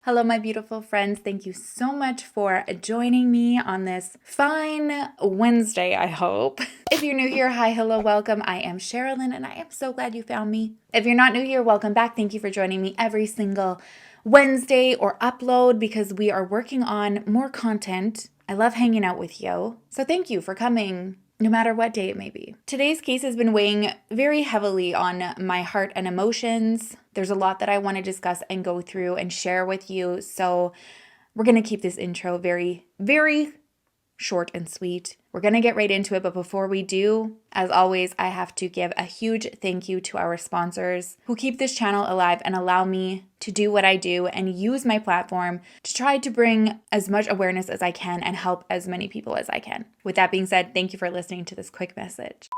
Hello, my beautiful friends. Thank you so much for joining me on this fine Wednesday, I hope. If you're new here, hi, hello, welcome. I am Sherilyn, and I am so glad you found me. If you're not new here, welcome back. Thank you for joining me every single Wednesday or upload because we are working on more content. I love hanging out with you. So thank you for coming, no matter what day it may be. Today's case has been weighing very heavily on my heart and emotions. There's a lot that I want to discuss and go through and share with you. So we're going to keep this intro very, very short and sweet. We're going to get right into it. But before we do, as always, I have to give a huge thank you to our sponsors who keep this channel alive and allow me to do what I do and use my platform to try to bring as much awareness as I can and help as many people as I can. With that being said, thank you for listening to this quick message.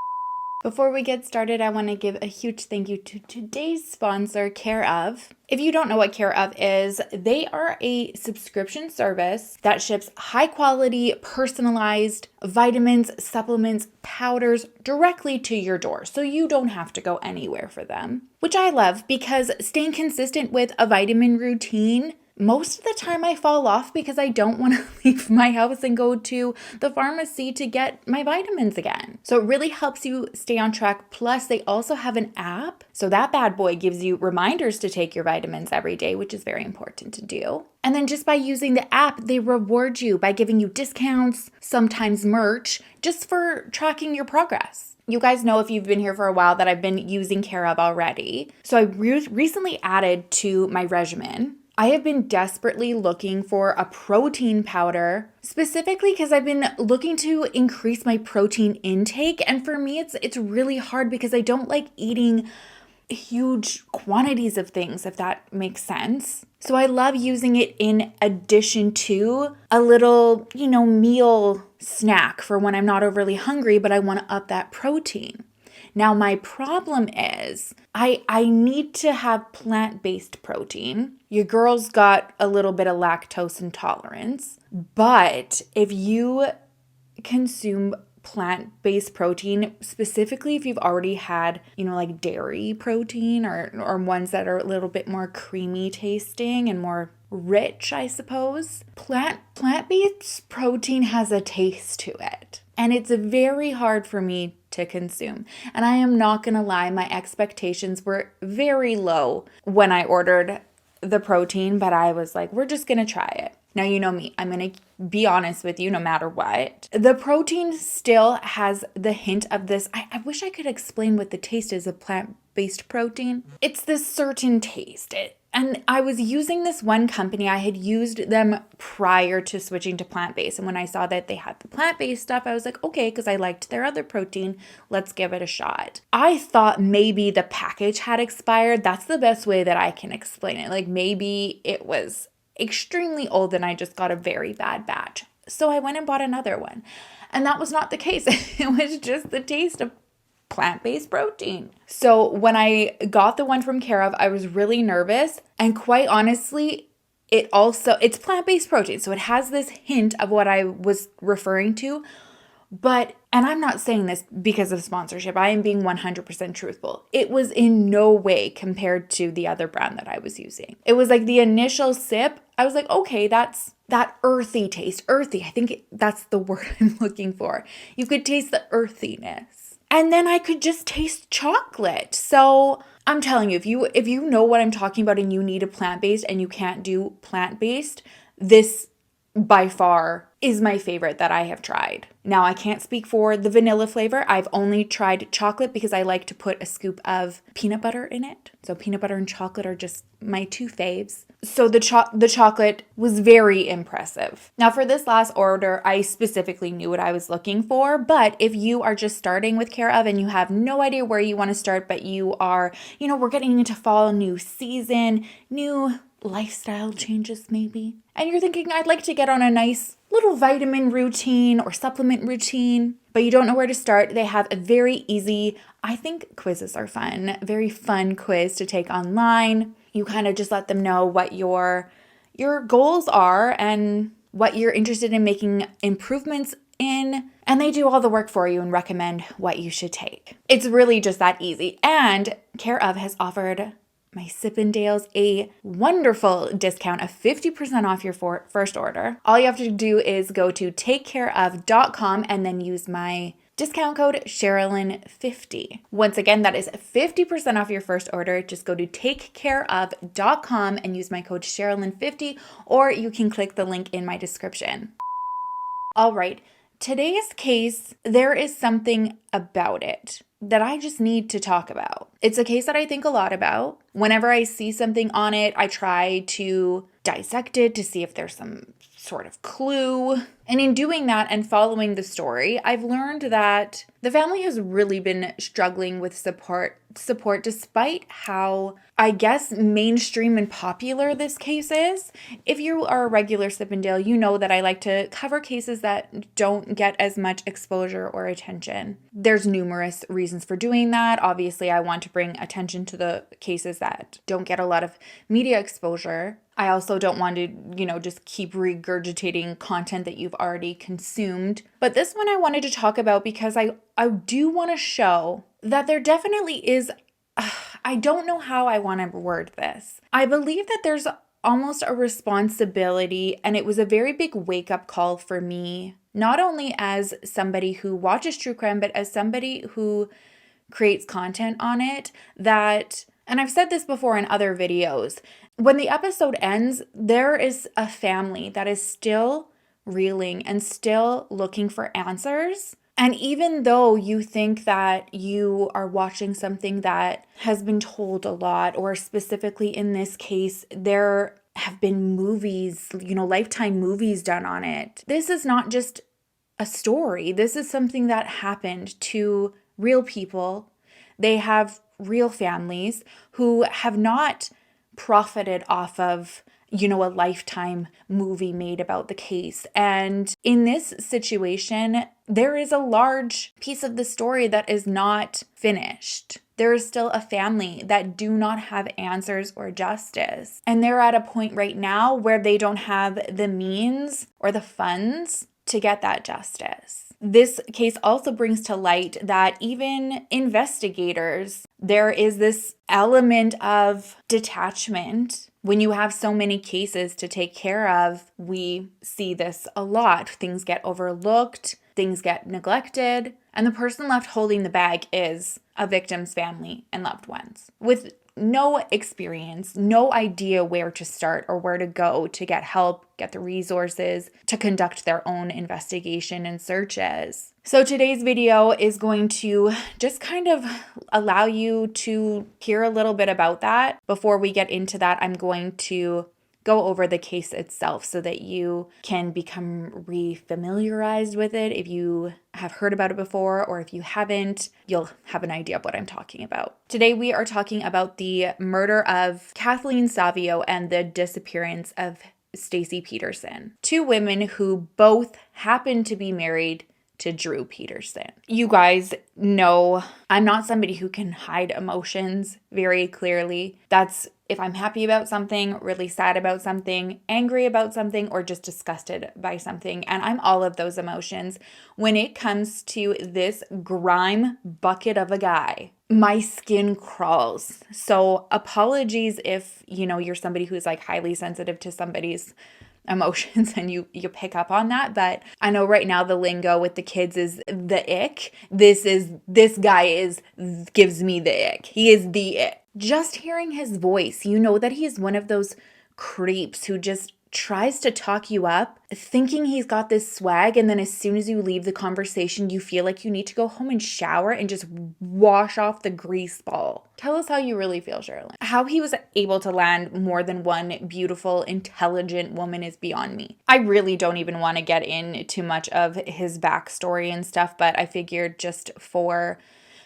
Before we get started, I want to give a huge thank you to today's sponsor, Care Of. If you don't know what Care Of is, they are a subscription service that ships high quality, personalized vitamins, supplements, powders directly to your door. So you don't have to go anywhere for them, which I love because staying consistent with a vitamin routine, most of the time I fall off because I don't want to leave my house and go to the pharmacy to get my vitamins again. So it really helps you stay on track. Plus, they also have an app. So that bad boy gives you reminders to take your vitamins every day, which is very important to do. And then just by using the app, they reward you by giving you discounts, sometimes merch, just for tracking your progress. You guys know if you've been here for a while that I've been using Care Of already. So I recently added to my regimen. I have been desperately looking for a protein powder, specifically because I've been looking to increase my protein intake. And for me, it's really hard because I don't like eating huge quantities of things, if that makes sense. So I love using it in addition to a little, meal snack for when I'm not overly hungry, but I want to up that protein. Now, my problem is I need to have plant-based protein. Your girl's got a little bit of lactose intolerance, but if you consume plant-based protein, specifically if you've already had, like dairy protein or ones that are a little bit more creamy tasting and more rich, I suppose, plant-based protein has a taste to it. And it's very hard for me to consume. And I am not going to lie, my expectations were very low when I ordered the protein, but I was like, we're just going to try it. Now, you know me, I'm going to be honest with you no matter what. The protein still has the hint of this. I wish I could explain what the taste is of plant-based protein. It's this certain taste. And I was using this one company. I had used them prior to switching to plant-based. And when I saw that they had the plant-based stuff, I was like, okay, because I liked their other protein, let's give it a shot. I thought maybe the package had expired. That's the best way that I can explain it. Like maybe it was extremely old and I just got a very bad batch. So I went and bought another one. And that was not the case. It was just the taste of plant-based protein. So when I got the one from Care Of, I was really nervous. And quite honestly, it's plant-based protein. So it has this hint of what I was referring to. But, and I'm not saying this because of sponsorship, I am being 100% truthful. It was in no way compared to the other brand that I was using. It was like the initial sip, I was like, okay, that's that earthy taste. Earthy, I think that's the word I'm looking for. You could taste the earthiness. And then I could just taste chocolate. So I'm telling you, if you know what I'm talking about and you need a plant-based and you can't do plant-based, this by far is my favorite that I have tried. Now, I can't speak for the vanilla flavor. I've only tried chocolate because I like to put a scoop of peanut butter in it. So peanut butter and chocolate are just my two faves. So the chocolate was very impressive. Now, for this last order, I specifically knew what I was looking for. But if you are just starting with Care Of and you have no idea where you want to start, but you are, we're getting into fall, new season, new lifestyle changes maybe, and you're thinking, I'd like to get on a nice little vitamin routine or supplement routine, but you don't know where to start, they have a very easy, I think quizzes are fun, very fun quiz to take online. You kind of just let them know what your goals are and what you're interested in making improvements in, and they do all the work for you and recommend what you should take. It's really just that easy. And Care Of has offered my Sippendales a wonderful discount of 50% off your first order. All you have to do is go to takecareof.com and then use my discount code Sherilyn50. Once again, that is 50% off your first order. Just go to takecareof.com and use my code Sherilyn50, or you can click the link in my description. All right, today's case, there is something about it that I just need to talk about. It's a case that I think a lot about. Whenever I see something on it, I try to dissect it to see if there's some sort of clue. And in doing that and following the story, I've learned that the family has really been struggling with support despite how, I guess, mainstream and popular this case is. If you are a regular Sippendale, you know that I like to cover cases that don't get as much exposure or attention. There's numerous reasons for doing that. Obviously, I want to bring attention to the cases that don't get a lot of media exposure. I also don't want to, just keep regurgitating content that you've already consumed. But this one I wanted to talk about because I do want to show that there definitely is, I don't know how I want to word this. I believe that there's almost a responsibility, and it was a very big wake-up call for me, not only as somebody who watches true crime, but as somebody who creates content on it, that, and I've said this before in other videos, when the episode ends, there is a family that is still reeling and still looking for answers. And even though you think that you are watching something that has been told a lot, or specifically in this case, there have been movies, Lifetime movies done on it. This is not just a story. This is something that happened to real people. They have real families who have not profited off of, a Lifetime movie made about the case. And in this situation, there is a large piece of the story that is not finished. There is still a family that do not have answers or justice. And they're at a point right now where they don't have the means or the funds to get that justice. This case also brings to light that even investigators, there is this element of detachment. When you have so many cases to take care of, we see this a lot. Things get overlooked, things get neglected, and the person left holding the bag is a victim's family and loved ones, with no experience, no idea where to start or where to go to get help, get the resources to conduct their own investigation and searches. So today's video is going to just kind of allow you to hear a little bit about that. Before we get into that, I'm going to go over the case itself so that you can become re-familiarized with it. If you have heard about it before, or if you haven't, you'll have an idea of what I'm talking about. Today we are talking about the murder of Kathleen Savio and the disappearance of Stacy Peterson, two women who both happen to be married to Drew Peterson. You guys know I'm not somebody who can hide emotions very clearly. That's if I'm happy about something, really sad about something, angry about something, or just disgusted by something. And I'm all of those emotions. When it comes to this grime bucket of a guy, my skin crawls. So apologies if, you're somebody who's like highly sensitive to somebody's emotions and you pick up on that. But I know right now the lingo with the kids is the ick. This guy gives me the ick. He is the ick. Just hearing his voice, you know that he's one of those creeps who just tries to talk you up, thinking he's got this swag, and then as soon as you leave the conversation, you feel like you need to go home and shower and just wash off the grease ball. Tell us how you really feel, Sherilyn. How he was able to land more than one beautiful, intelligent woman is beyond me. I really don't even want to get into too much of his backstory and stuff, but I figured just for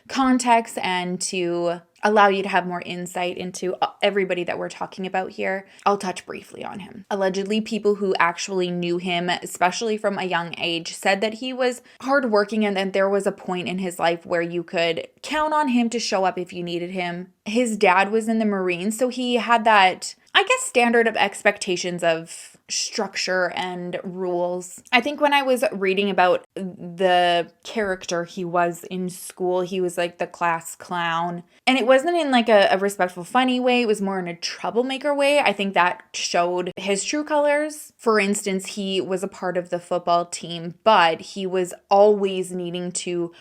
context and to allow you to have more insight into everybody that we're talking about here, I'll touch briefly on him. Allegedly, people who actually knew him, especially from a young age, said that he was hardworking and that there was a point in his life where you could count on him to show up if you needed him. His dad was in the Marines, so he had that, I guess, standard of expectations of structure and rules. I think when I was reading about the character he was in school, he was like the class clown. And it wasn't in like a respectful, funny way. It was more in a troublemaker way. I think that showed his true colors. For instance, he was a part of the football team, but he was always needing to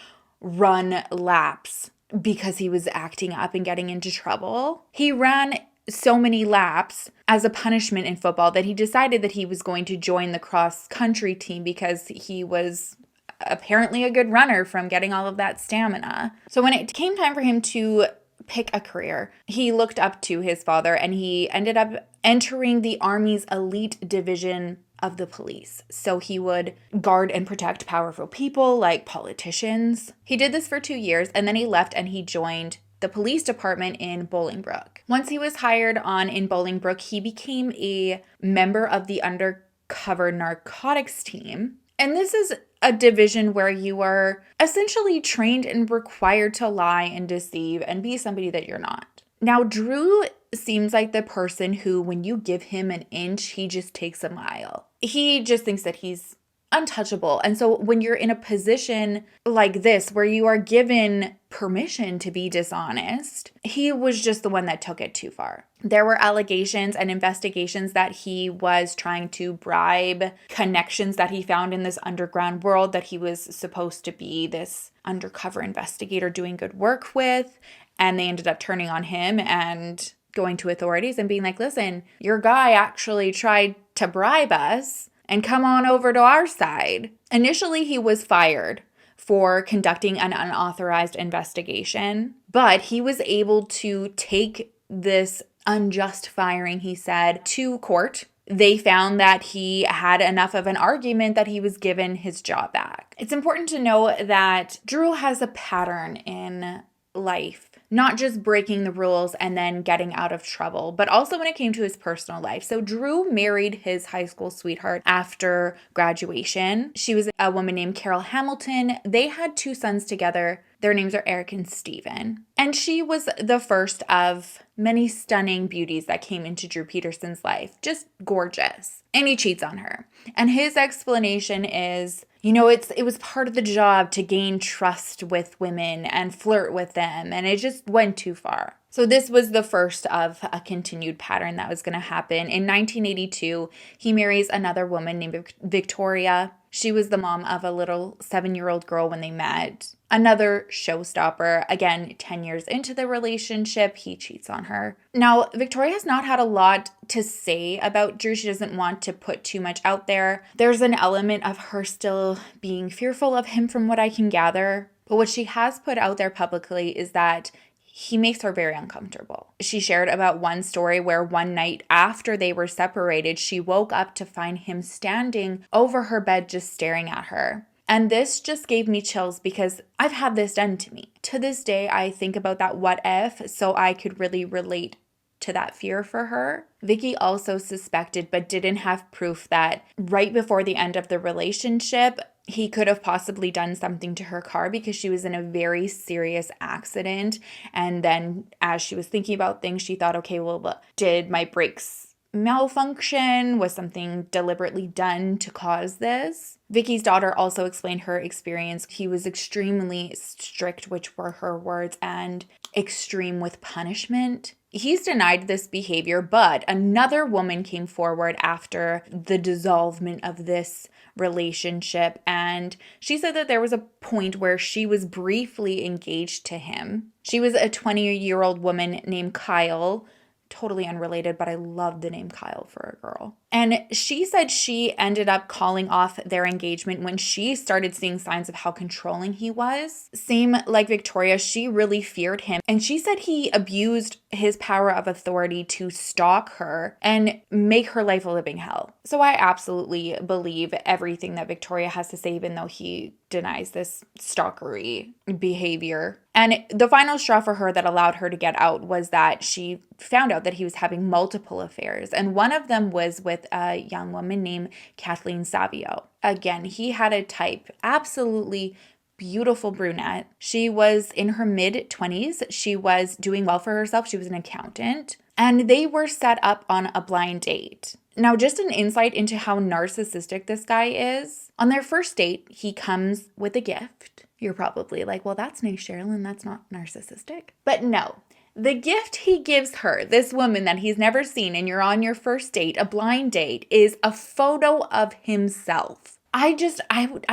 run laps because he was acting up and getting into trouble. He ran so many laps as a punishment in football that he decided that he was going to join the cross country team because he was apparently a good runner from getting all of that stamina. So when it came time for him to pick a career, he looked up to his father and he ended up entering the Army's elite division of the police. So he would guard and protect powerful people like politicians. He did this for 2 years and then he left and he joined the police department in Bolingbrook. Once he was hired on in Bolingbrook, he became a member of the undercover narcotics team. And this is a division where you are essentially trained and required to lie and deceive and be somebody that you're not. Now, Drew seems like the person who, when you give him an inch, he just takes a mile. He just thinks that he's untouchable. And so when you're in a position like this, where you are given permission to be dishonest, he was just the one that took it too far. There were allegations and investigations that he was trying to bribe connections that he found in this underground world that he was supposed to be this undercover investigator doing good work with. And they ended up turning on him and going to authorities and being like, listen, your guy actually tried to bribe us and come on over to our side. Initially, he was fired for conducting an unauthorized investigation, but he was able to take this unjust firing, he said, to court. They found that he had enough of an argument that he was given his job back. It's important to know that Drew has a pattern in life, not just breaking the rules and then getting out of trouble, but also when it came to his personal life. So Drew married his high school sweetheart after graduation. She was a woman named Carol Hamilton. They had 2 sons together. Their names are Eric and Steven. And she was the first of many stunning beauties that came into Drew Peterson's life. Just gorgeous. And he cheats on her. And his explanation is, it was part of the job to gain trust with women and flirt with them. And it just went too far. So this was the first of a continued pattern that was going to happen. In 1982, he marries another woman named Victoria. She was the mom of a little 7-year-old girl when they met. Another showstopper. Again, 10 years into the relationship, he cheats on her. Now, Victoria has not had a lot to say about Drew. She doesn't want to put too much out there. There's an element of her still being fearful of him from what I can gather. But what she has put out there publicly is that he makes her very uncomfortable. She shared about one story where one night after they were separated, she woke up to find him standing over her bed just staring at her. And this just gave me chills because I've had this done to me. To this day, I think about that what if, so I could really relate to that fear for her. Vicky also suspected but didn't have proof that right before the end of the relationship, he could have possibly done something to her car because she was in a very serious accident. And then as she was thinking about things, she thought, okay, well, did my brakes malfunction? Was something deliberately done to cause this? Vicky's daughter also explained her experience. He was extremely strict, which were her words, and extreme with punishment. He's denied this behavior, but another woman came forward after the dissolvement of this relationship, and she said that there was a point where she was briefly engaged to him. She was a 20-year-old woman named Kyle. Totally unrelated, but I love the name Kyle for a girl. And she said she ended up calling off their engagement when she started seeing signs of how controlling he was. Same like Victoria, she really feared him. And she said he abused his power of authority to stalk her and make her life a living hell. So I absolutely believe everything that Victoria has to say, even though he denies this stalkery behavior. And the final straw for her that allowed her to get out was that she found out that he was having multiple affairs. And one of them was with a young woman named Kathleen Savio. Again, he had a type, absolutely beautiful brunette. She was in her mid-20s. She was doing well for herself. She was an accountant. and they were set up on a blind date. Now, just an insight into how narcissistic this guy is. On their first date, he comes with a gift. You're probably like, well, that's nice, Sherilyn. That's not narcissistic. But no, the gift he gives her, this woman that he's never seen, and you're on your first date, a blind date, is a photo of himself. I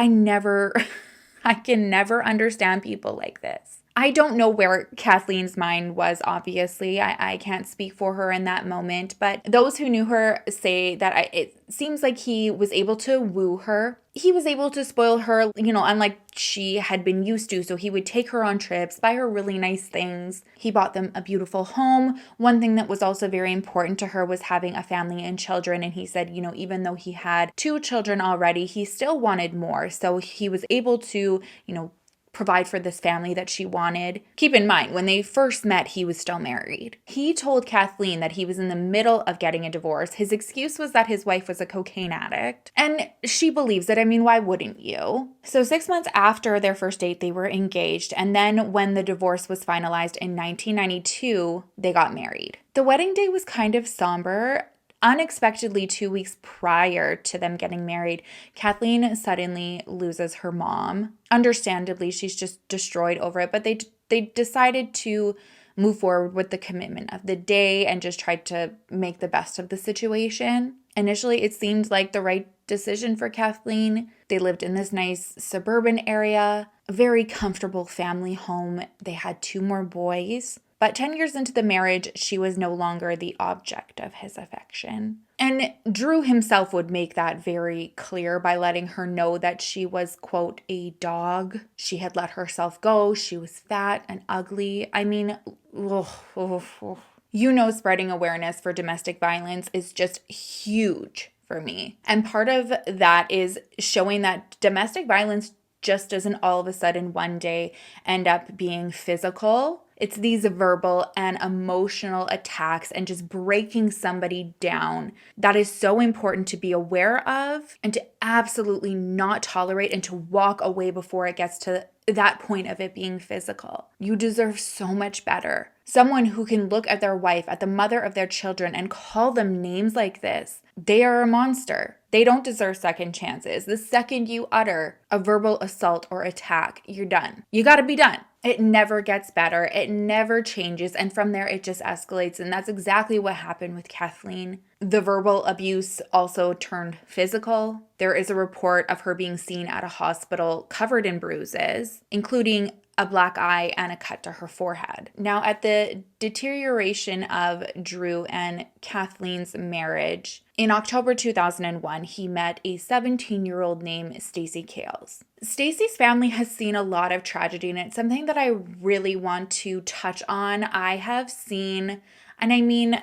never, I can never understand people like this. I don't know where Kathleen's mind was, obviously. I can't speak for her in that moment, but those who knew her say that it seems like he was able to woo her. He was able to spoil her, unlike she had been used to. So he would take her on trips, buy her really nice things. He bought them a beautiful home. One thing that was also very important to her was having a family and children. And he said, even though he had 2 children already, he still wanted more. So he was able to, provide for this family that she wanted. Keep in mind, when they first met, he was still married. He told Kathleen that he was in the middle of getting a divorce. His excuse was that his wife was a cocaine addict. And she believes it. I mean, why wouldn't you? So 6 months after their first date, they were engaged. And then when the divorce was finalized in 1992, they got married. The wedding day was kind of somber. Unexpectedly, 2 weeks prior to them getting married, Kathleen suddenly loses her mom. Understandably, she's just destroyed over it, but they decided to move forward with the commitment of the day and just tried to make the best of the situation. Initially, it seemed like the right decision for Kathleen. They lived in this nice suburban area, a very comfortable family home. They had 2 more boys. But 10 years into the marriage, she was no longer the object of his affection. And Drew himself would make that very clear by letting her know that she was, quote, a dog. She had let herself go. She was fat and ugly. I mean, spreading awareness for domestic violence is just huge for me. And part of that is showing that domestic violence just doesn't all of a sudden one day end up being physical. It's these verbal and emotional attacks and just breaking somebody down that is so important to be aware of and to absolutely not tolerate and to walk away before it gets to that point of it being physical. You deserve so much better. Someone who can look at their wife, at the mother of their children, and call them names like this. They are a monster. They don't deserve second chances. The second you utter a verbal assault or attack, you're done. You gotta be done. It never gets better. It never changes. And from there, it just escalates. And that's exactly what happened with Kathleen. The verbal abuse also turned physical. There is a report of her being seen at a hospital covered in bruises, including a black eye and a cut to her forehead. Now, at the deterioration of Drew and Kathleen's marriage, in October 2001, he met a 17-year-old named Stacy Kales. Stacy's family has seen a lot of tragedy, and it's something that I really want to touch on. I have seen, and I mean,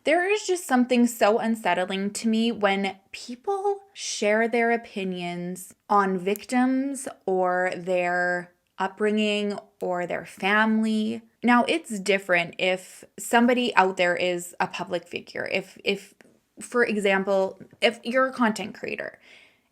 there is just something so unsettling to me when people share their opinions on victims or their upbringing or their family. Now, it's different if somebody out there is a public figure. If for example, if you're a content creator,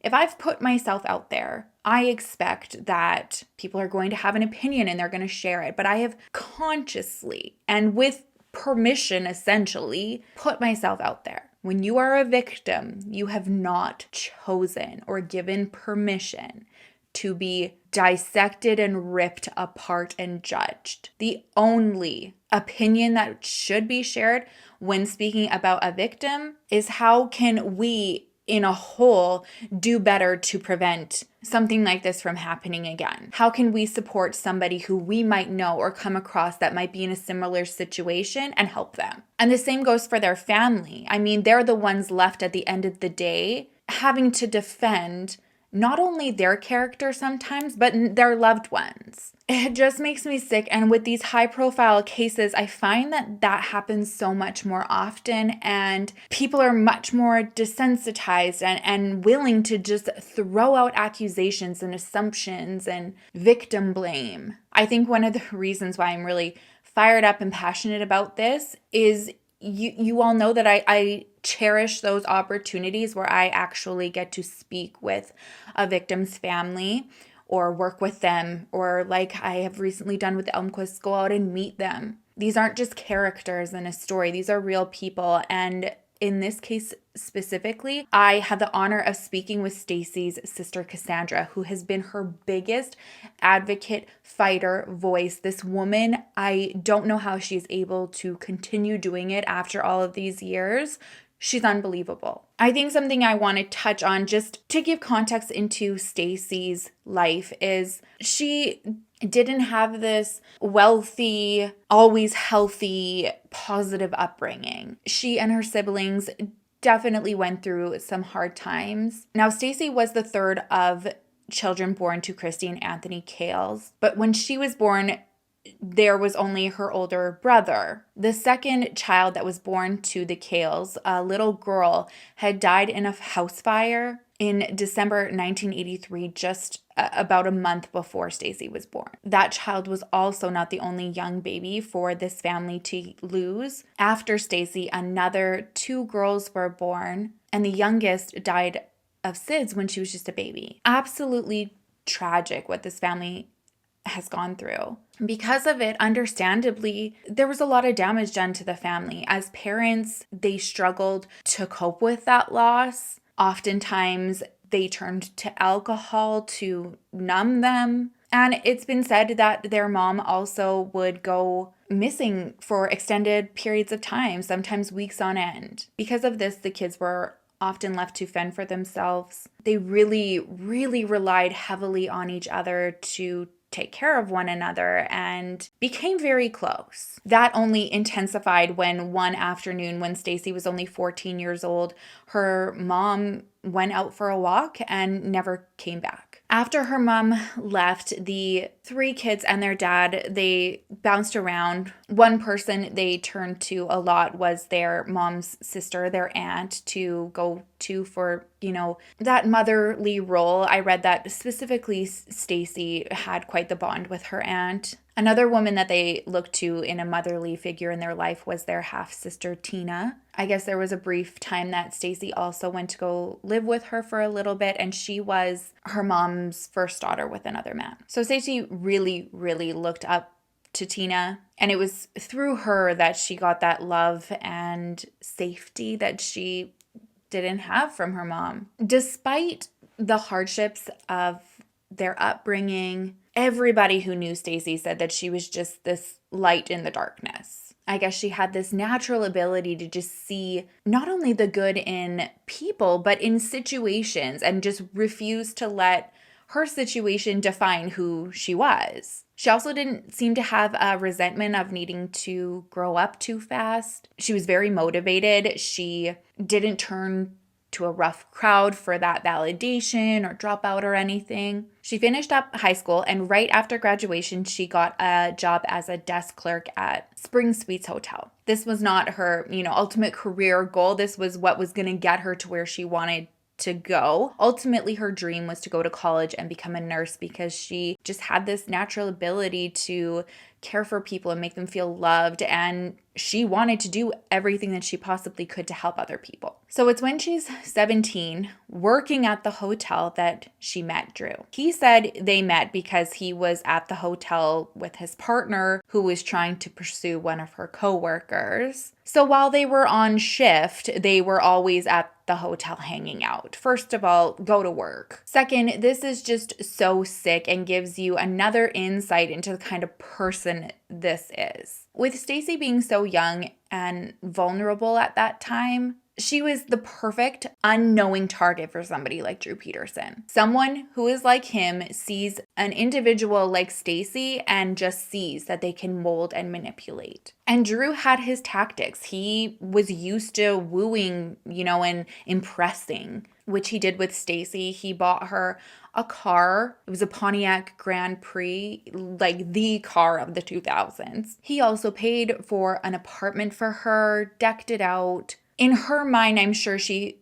if I've put myself out there, I expect that people are going to have an opinion and they're going to share it. But I have consciously and with permission, essentially, put myself out there. When you are a victim, you have not chosen or given permission to be dissected and ripped apart and judged. The only opinion that should be shared when speaking about a victim is how can we, in a whole, do better to prevent something like this from happening again? How can we support somebody who we might know or come across that might be in a similar situation and help them? And the same goes for their family. I mean, they're the ones left at the end of the day having to defend not only their character sometimes, but their loved ones. It just makes me sick. And with these high profile cases, I find that happens so much more often, and people are much more desensitized and willing to just throw out accusations and assumptions and victim blame. I think one of the reasons why I'm really fired up and passionate about this is you all know that I cherish those opportunities where I actually get to speak with a victim's family or work with them, or like I have recently done with the Elmquists, go out and meet them. These aren't just characters in a story. These are real people. And in this case specifically, I had the honor of speaking with Stacy's sister Cassandra, who has been her biggest advocate, fighter, voice. This woman, I don't know how she's able to continue doing it after all of these years. She's unbelievable. I think something I want to touch on just to give context into Stacy's life is she didn't have this wealthy, always healthy, positive upbringing. She and her siblings definitely went through some hard times. Now, Stacy was the third of children born to Christy and Anthony Cales, but when she was born, there was only her older brother. The second child that was born to the Cales, a little girl, had died in a house fire in December 1983, just about a month before Stacy was born. That child was also not the only young baby for this family to lose. After Stacy, another 2 girls were born, and the youngest died of SIDS when she was just a baby. Absolutely tragic what this family has gone through. Because of it, understandably, there was a lot of damage done to the family. As parents, they struggled to cope with that loss. Oftentimes, they turned to alcohol to numb them. And it's been said that their mom also would go missing for extended periods of time, sometimes weeks on end. Because of this, the kids were often left to fend for themselves. They really, really relied heavily on each other to take care of one another and became very close. That only intensified when one afternoon, when Stacy was only 14 years old, her mom went out for a walk and never came back. After her mom left, the 3 kids and their dad, they bounced around. One person they turned to a lot was their mom's sister, their aunt, to go to for, that motherly role. I read that specifically Stacy had quite the bond with her aunt. Another woman that they looked to in a motherly figure in their life was their half-sister, Tina. I guess there was a brief time that Stacy also went to go live with her for a little bit, and she was her mom's first daughter with another man. So Stacy really, really looked up to Tina, and it was through her that she got that love and safety that she didn't have from her mom. Despite the hardships of their upbringing, everybody who knew Stacy said that she was just this light in the darkness. I guess she had this natural ability to just see not only the good in people, but in situations, and just refuse to let her situation define who she was. She also didn't seem to have a resentment of needing to grow up too fast. She was very motivated. She didn't turn to a rough crowd for that validation or drop out or anything. She finished up high school, and right after graduation, she got a job as a desk clerk at Spring Suites Hotel. This was not her, ultimate career goal. This was what was going to get her to where she wanted to go. Ultimately, her dream was to go to college and become a nurse, because she just had this natural ability to care for people and make them feel loved, and she wanted to do everything that she possibly could to help other people. So it's when she's 17, working at the hotel, that she met Drew. He said they met because he was at the hotel with his partner, who was trying to pursue one of her coworkers. So while they were on shift, they were always at the hotel hanging out. First of all, go to work. Second, this is just so sick and gives you another insight into the kind of person this is. With Stacy being so young and vulnerable at that time, she was the perfect unknowing target for somebody like Drew Peterson. Someone who is like him sees an individual like Stacy and just sees that they can mold and manipulate. And Drew had his tactics. He was used to wooing, and impressing, which he did with Stacy. He bought her a car. It was a Pontiac Grand Prix, like the car of the 2000s. He also paid for an apartment for her, decked it out. In her mind, I'm sure she,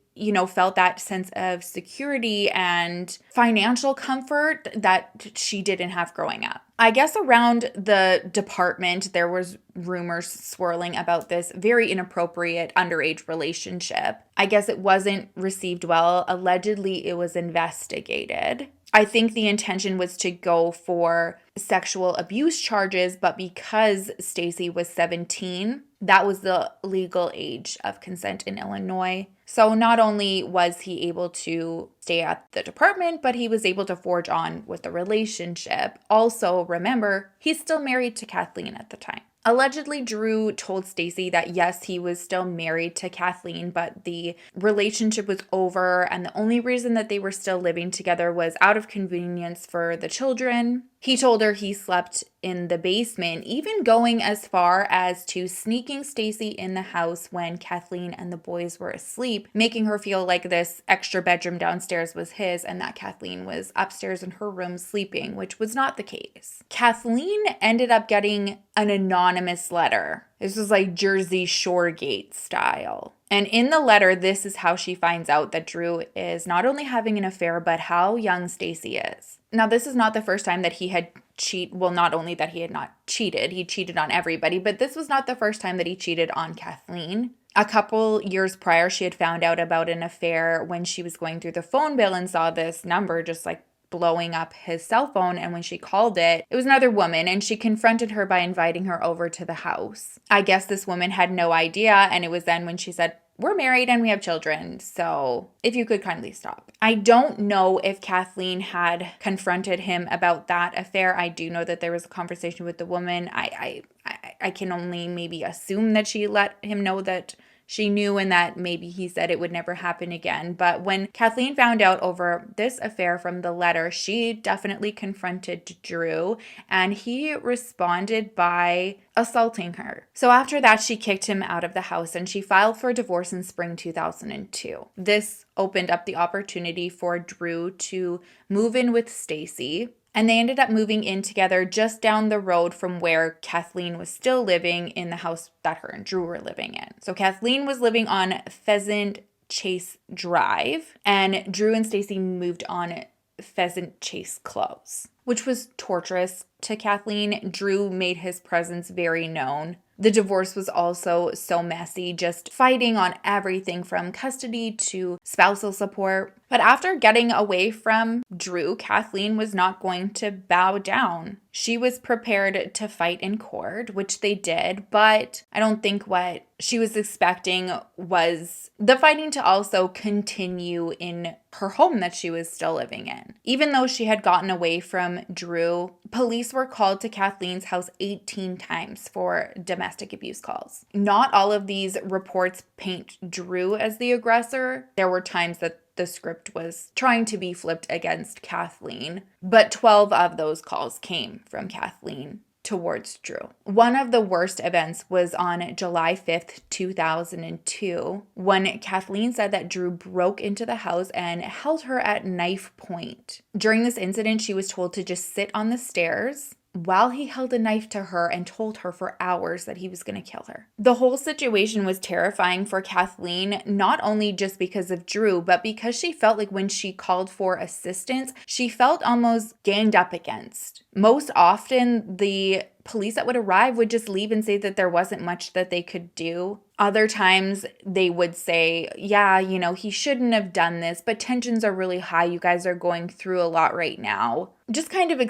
felt that sense of security and financial comfort that she didn't have growing up. I guess around the department, there was rumors swirling about this very inappropriate underage relationship. I guess it wasn't received well. Allegedly, it was investigated. I think the intention was to go for sexual abuse charges, but because Stacy was 17, that was the legal age of consent in Illinois. So not only was he able to stay at the department, but he was able to forge on with the relationship. Also, remember, he's still married to Kathleen at the time. Allegedly, Drew told Stacy that yes, he was still married to Kathleen, but the relationship was over, and the only reason that they were still living together was out of convenience for the children. He told her he slept in the basement, even going as far as to sneaking Stacy in the house when Kathleen and the boys were asleep, making her feel like this extra bedroom downstairs was his and that Kathleen was upstairs in her room sleeping, which was not the case. Kathleen ended up getting an anonymous letter. This was like Jersey Shore Gate style. And in the letter, this is how she finds out that Drew is not only having an affair, but how young Stacy is. Now, this is not the first time that he had not only that he had not cheated, he cheated on everybody, but this was not the first time that he cheated on Kathleen. A couple years prior, she had found out about an affair when she was going through the phone bill and saw this number just like blowing up his cell phone, and when she called it was another woman, and she confronted her by inviting her over to the house. I guess this woman had no idea, and it was then when she said, "We're married and we have children, so if you could kindly stop." I don't know if Kathleen had confronted him about that affair. I do know that there was a conversation with the woman. I can only maybe assume that she let him know that she knew and that maybe he said it would never happen again. But when Kathleen found out over this affair from the letter, she definitely confronted Drew, and he responded by assaulting her. So after that, she kicked him out of the house and she filed for divorce in spring 2002. This opened up the opportunity for Drew to move in with Stacy. And they ended up moving in together just down the road from where Kathleen was still living in the house that her and Drew were living in. So Kathleen was living on Pheasant Chase Drive, and Drew and Stacy moved on Pheasant Chase Close, which was torturous to Kathleen. Drew made his presence very known. The divorce was also so messy, just fighting on everything from custody to spousal support. But after getting away from Drew, Kathleen was not going to bow down. She was prepared to fight in court, which they did, but I don't think what she was expecting was the fighting to also continue in her home that she was still living in. Even though she had gotten away from Drew, police were called to Kathleen's house 18 times for domestic abuse calls. Not all of these reports paint Drew as the aggressor. There were times that the script was trying to be flipped against Kathleen, but 12 of those calls came from Kathleen towards Drew. One of the worst events was on July 5th, 2002, when Kathleen said that Drew broke into the house and held her at knife point. During this incident, she was told to just sit on the stairs while he held a knife to her and told her for hours that he was going to kill her. The whole situation was terrifying for Kathleen, not only just because of Drew, but because she felt like when she called for assistance, she felt almost ganged up against. Most often, the police that would arrive would just leave and say that there wasn't much that they could do. Other times they would say, yeah, he shouldn't have done this, but tensions are really high. You guys are going through a lot right now. Just kind of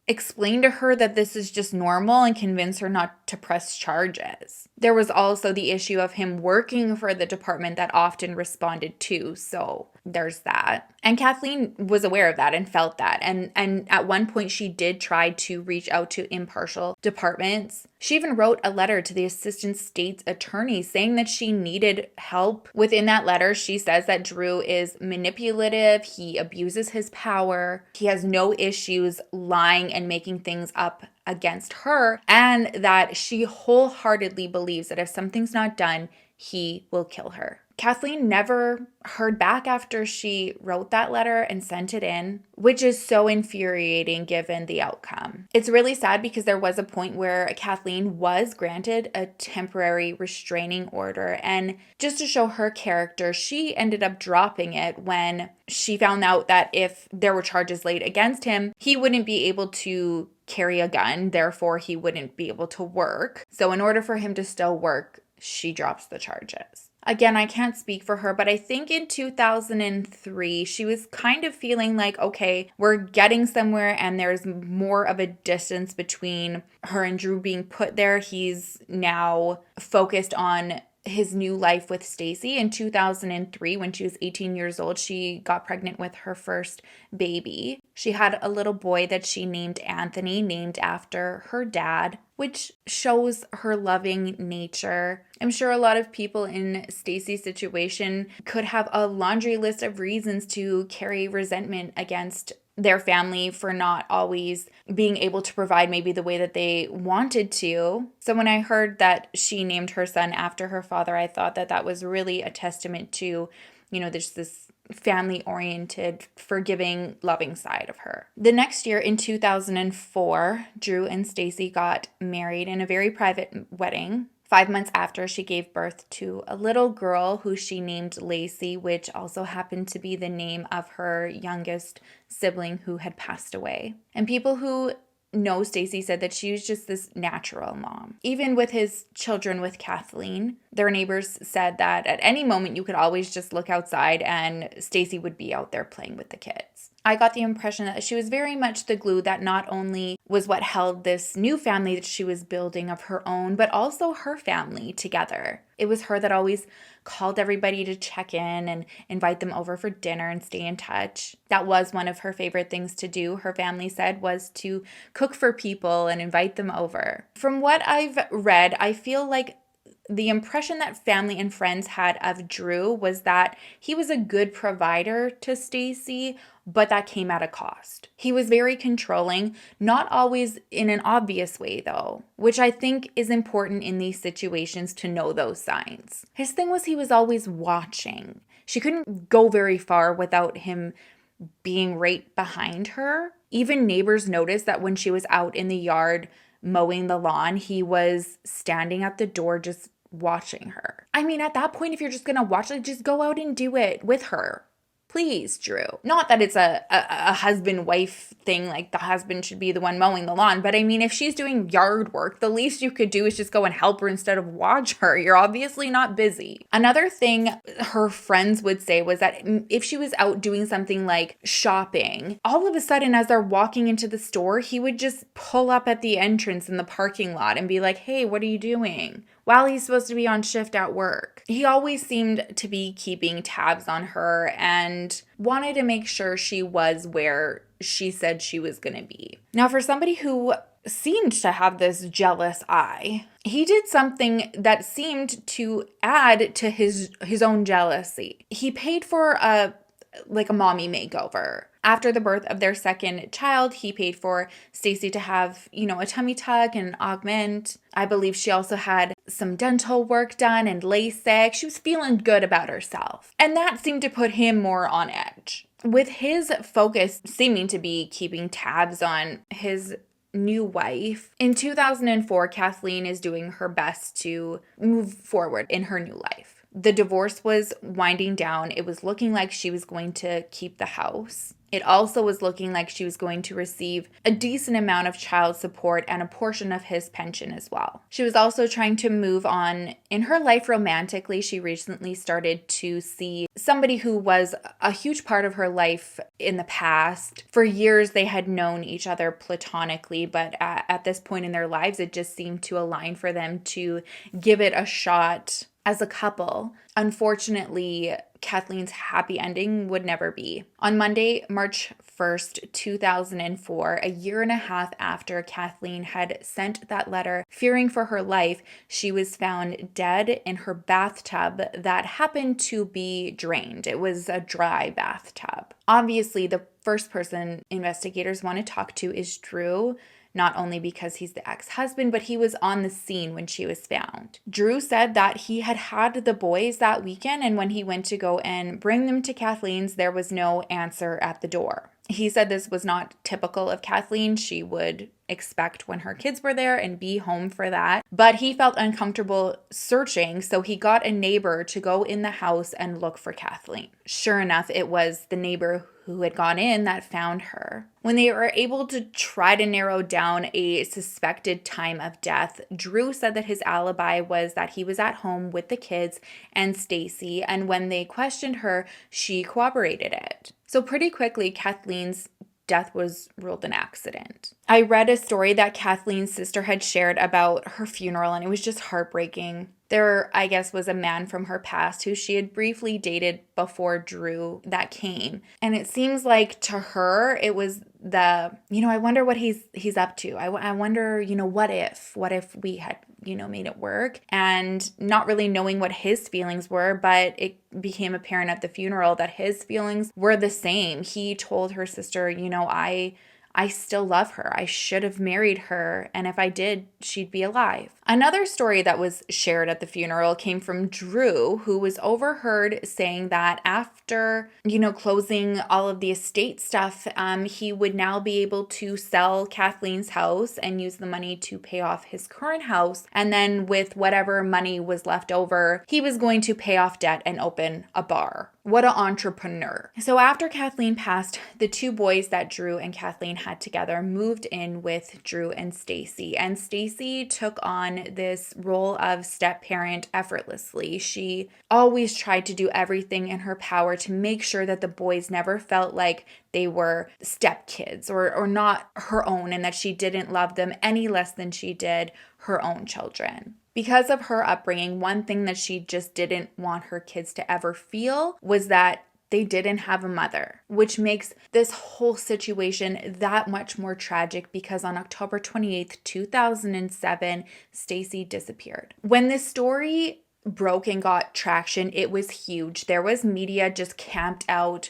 explain to her that this is just normal and convince her not to press charges. There was also the issue of him working for the department that often responded to, so there's that. And Kathleen was aware of that and felt that. And at one point she did try to reach out to impartial departments. She even wrote a letter to the assistant state's attorney saying that she needed help. Within that letter, she says that Drew is manipulative, he abuses his power, he has no issues lying and making things up against her, and that she wholeheartedly believes that if something's not done, he will kill her. Kathleen never heard back after she wrote that letter and sent it in, which is so infuriating given the outcome. It's really sad because there was a point where Kathleen was granted a temporary restraining order, and just to show her character, she ended up dropping it when she found out that if there were charges laid against him, he wouldn't be able to carry a gun, therefore he wouldn't be able to work. So in order for him to still work, she drops the charges. Again, I can't speak for her, but I think in 2003, she was kind of feeling like, okay, we're getting somewhere and there's more of a distance between her and Drew being put there. He's now focused on his new life with Stacy. In 2003, when she was 18 years old, she got pregnant with her first baby. She had a little boy that she named Anthony, named after her dad, which shows her loving nature. I'm sure a lot of people in Stacy's situation could have a laundry list of reasons to carry resentment against their family for not always being able to provide maybe the way that they wanted to. So when I heard that she named her son after her father, I thought that that was really a testament to, there's this family-oriented, forgiving, loving side of her. The next year, in 2004, Drew and Stacy got married in a very private wedding. 5 months after, she gave birth to a little girl who she named Lacey, which also happened to be the name of her youngest sibling who had passed away. And people who know Stacy said that she was just this natural mom. Even with his children with Kathleen, their neighbors said that at any moment you could always just look outside and Stacy would be out there playing with the kids. I got the impression that she was very much the glue that not only was what held this new family that she was building of her own, but also her family together. It was her that always called everybody to check in and invite them over for dinner and stay in touch. That was one of her favorite things to do, her family said, was to cook for people and invite them over. From what I've read, I feel like the impression that family and friends had of Drew was that he was a good provider to Stacy, but that came at a cost. He was very controlling, not always in an obvious way though, which I think is important in these situations to know those signs. His thing was he was always watching. She couldn't go very far without him being right behind her. Even neighbors noticed that when she was out in the yard mowing the lawn, he was standing at the door just watching her. I mean, at that point, if you're just gonna watch it, just go out and do it with her. Please, Drew. Not that it's a husband-wife thing, like the husband should be the one mowing the lawn, but I mean, if she's doing yard work, the least you could do is just go and help her instead of watch her. You're obviously not busy. Another thing her friends would say was that if she was out doing something like shopping, all of a sudden as they're walking into the store, he would just pull up at the entrance in the parking lot and be like, hey, what are you doing? While he's supposed to be on shift at work. He always seemed to be keeping tabs on her and wanted to make sure she was where she said she was going to be. Now, for somebody who seemed to have this jealous eye, he did something that seemed to add to his own jealousy. He paid for a mommy makeover. After the birth of their second child, he paid for Stacy to have, a tummy tuck and augment. I believe she also had some dental work done and LASIK. She was feeling good about herself. And that seemed to put him more on edge. With his focus seeming to be keeping tabs on his new wife, in 2004, Kathleen is doing her best to move forward in her new life. The divorce was winding down. It was looking like she was going to keep the house. It also was looking like she was going to receive a decent amount of child support and a portion of his pension as well. She was also trying to move on in her life romantically. She recently started to see somebody who was a huge part of her life in the past. For years, they had known each other platonically, but at this point in their lives, it just seemed to align for them to give it a shot as a couple. Unfortunately, Kathleen's happy ending would never be. On Monday, March 1st, 2004, a year and a half after Kathleen had sent that letter fearing for her life, she was found dead in her bathtub that happened to be drained. It was a dry bathtub. Obviously, the first person investigators want to talk to is Drew, not only because he's the ex-husband, but he was on the scene when she was found. Drew said that he had the boys that weekend, and when he went to go and bring them to Kathleen's, there was no answer at the door. He said this was not typical of Kathleen. She would expect when her kids were there and be home for that. But he felt uncomfortable searching, so he got a neighbor to go in the house and look for Kathleen. Sure enough, it was the neighbor who had gone in that found her. When they were able to try to narrow down a suspected time of death, Drew said that his alibi was that he was at home with the kids and Stacy, and when they questioned her, she corroborated it. So pretty quickly, Kathleen's death was ruled an accident. I read a story that Kathleen's sister had shared about her funeral, and it was just heartbreaking. There, I guess, was a man from her past who she had briefly dated before Drew that came. And it seems like to her, it was I wonder what he's up to. I wonder, what if we had, made it work, and not really knowing what his feelings were, but it became apparent at the funeral that his feelings were the same. He told her sister, I still love her. I should have married her. And if I did, she'd be alive. Another story that was shared at the funeral came from Drew, who was overheard saying that after, closing all of the estate stuff, he would now be able to sell Kathleen's house and use the money to pay off his current house. And then with whatever money was left over, he was going to pay off debt and open a bar. What an entrepreneur. So after Kathleen passed, the two boys that Drew and Kathleen had together moved in with Drew and Stacy. And Stacy took on this role of step-parent effortlessly. She always tried to do everything in her power to make sure that the boys never felt like they were stepkids or not her own, and that she didn't love them any less than she did her own children. Because of her upbringing, one thing that she just didn't want her kids to ever feel was that they didn't have a mother, which makes this whole situation that much more tragic because on October 28th, 2007, Stacy disappeared. When this story broke and got traction, it was huge. There was media just camped out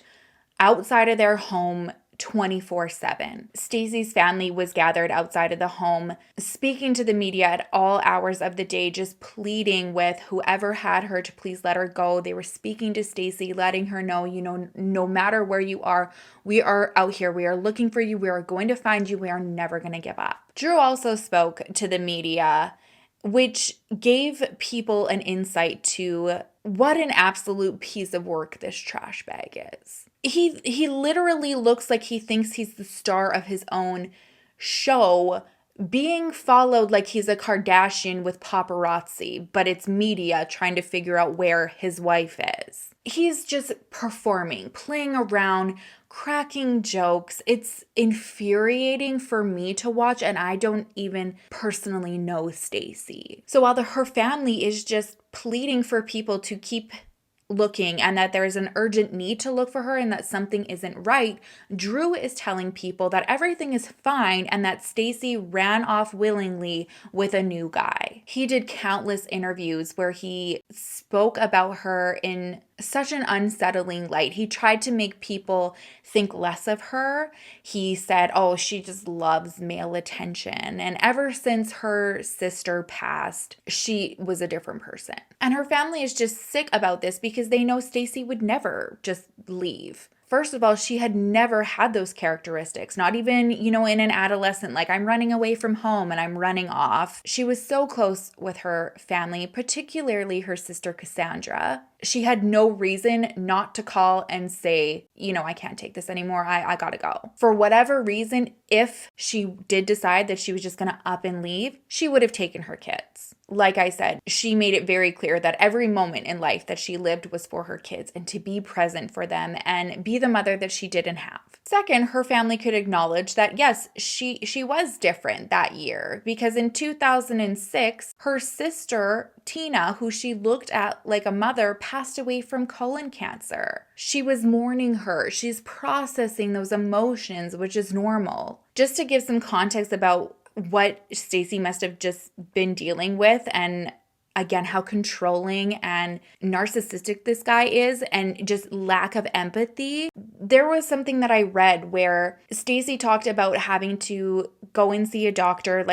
outside of their home 24/7. Stacy's family was gathered outside of the home, speaking to the media at all hours of the day, just pleading with whoever had her to please let her go. They were speaking to Stacy, letting her know, no matter where you are, we are out here. We are looking for you. We are going to find you. We are never going to give up. Drew also spoke to the media, which gave people an insight to what an absolute piece of work this trash bag is. He literally looks like he thinks he's the star of his own show, being followed like he's a Kardashian with paparazzi, but it's media trying to figure out where his wife is. He's just performing, playing around, cracking jokes. It's infuriating for me to watch, and I don't even personally know Stacy. So while her family is just pleading for people to keep looking and that there's an urgent need to look for her and that something isn't right, Drew is telling people that everything is fine and that Stacy ran off willingly with a new guy. He did countless interviews where he spoke about her in such an unsettling light. He tried to make people think less of her. He said, she just loves male attention. And ever since her sister passed, she was a different person. And her family is just sick about this because they know Stacy would never just leave. First of all, she had never had those characteristics, not even, in an adolescent, like I'm running away from home and I'm running off. She was so close with her family, particularly her sister Cassandra. She had no reason not to call and say, I can't take this anymore. I gotta go. For whatever reason, if she did decide that she was just gonna up and leave, she would have taken her kids. Like I said, she made it very clear that every moment in life that she lived was for her kids and to be present for them and be the mother that she didn't have. Second, her family could acknowledge that, yes, she was different that year because in 2006, her sister, Tina, who she looked at like a mother, passed away from colon cancer. She was mourning her. She's processing those emotions, which is normal. Just to give some context about what Stacy must have just been dealing with, and again, how controlling and narcissistic this guy is, and just lack of empathy. There was something that I read where Stacy talked about having to go and see a doctor,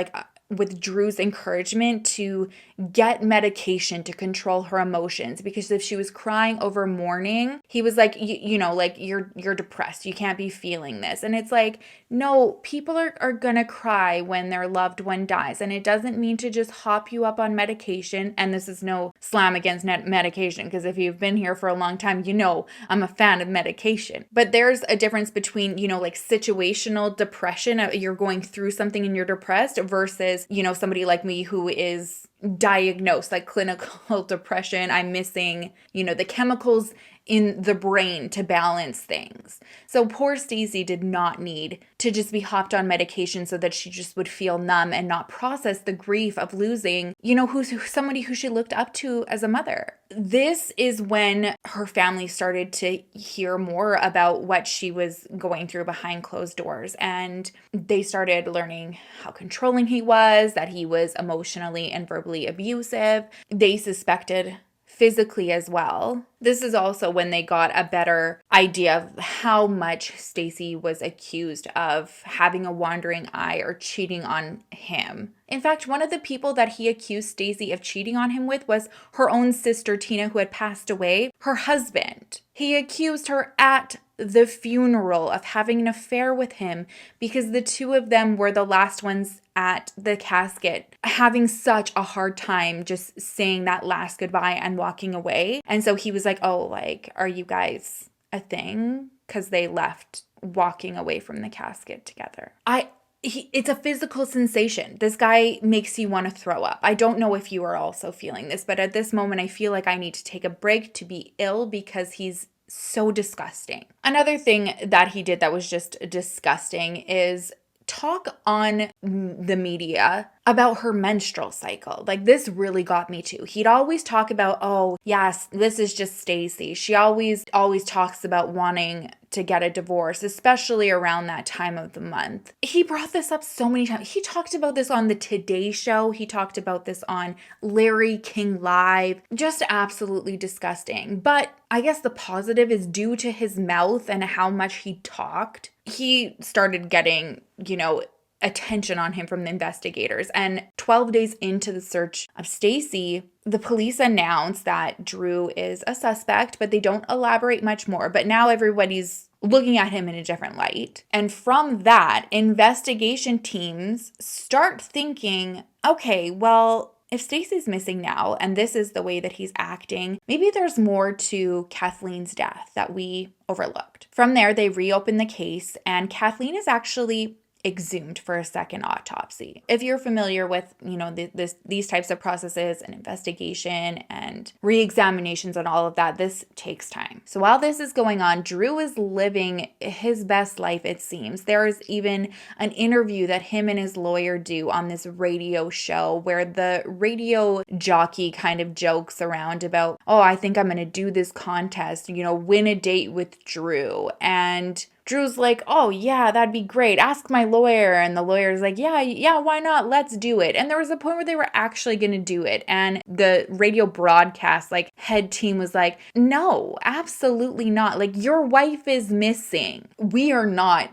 with Drew's encouragement to get medication to control her emotions, because if she was crying over mourning, he was like, you're depressed. You can't be feeling this. And it's like, no, people are gonna cry when their loved one dies. And it doesn't mean to just hop you up on medication. And this is no slam against medication, because if you've been here for a long time, you know I'm a fan of medication. But there's a difference between, like situational depression, you're going through something and you're depressed, versus, somebody like me who is diagnosed like clinical depression. I'm missing, the chemicals in the brain to balance things. So poor Stacy did not need to just be hopped on medication so that she just would feel numb and not process the grief of losing, who's somebody who she looked up to as a mother. This is when her family started to hear more about what she was going through behind closed doors. And they started learning how controlling he was, that he was emotionally and verbally abusive. They suspected physically as well. This is also when they got a better idea of how much Stacy was accused of having a wandering eye or cheating on him. In fact, one of the people that he accused Stacy of cheating on him with was her own sister, Tina, who had passed away, her husband. He accused her at the funeral of having an affair with him because the two of them were the last ones at the casket, having such a hard time just saying that last goodbye and walking away. And so he was like, oh, like, are you guys a thing? Because they left walking away from the casket together. It's a physical sensation. This guy makes you want to throw up. I don't know if you are also feeling this, but at this moment, I feel like I need to take a break to be ill because he's so disgusting. Another thing that he did that was just disgusting is talk on the media about her menstrual cycle. Like, this really got me too. He'd always talk about, oh, yes, this is just Stacy. She always talks about wanting to get a divorce, especially around that time of the month. He brought this up so many times. He talked about this on the Today Show. He talked about this on Larry King Live. Just absolutely disgusting. But I guess the positive is due to his mouth and how much he talked. He started getting, attention on him from the investigators. And 12 days into the search of Stacy, the police announced that Drew is a suspect, but they don't elaborate much more. But now everybody's looking at him in a different light. And from that, investigation teams start thinking, okay, well, if Stacy's missing now, and this is the way that he's acting, maybe there's more to Kathleen's death that we overlooked. From there, they reopen the case, and Kathleen is actually exhumed for a second autopsy. If you're familiar with, these types of processes and investigation and re-examinations and all of that, this takes time. So while this is going on, Drew is living his best life, it seems. There is even an interview that him and his lawyer do on this radio show where the radio jockey kind of jokes around about, oh, I think I'm going to do this contest, win a date with Drew. And Drew's like, oh, yeah, that'd be great. Ask my lawyer. And the lawyer's like, yeah, why not? Let's do it. And there was a point where they were actually going to do it. And the radio broadcast, head team was like, no, absolutely not. Your wife is missing. We are not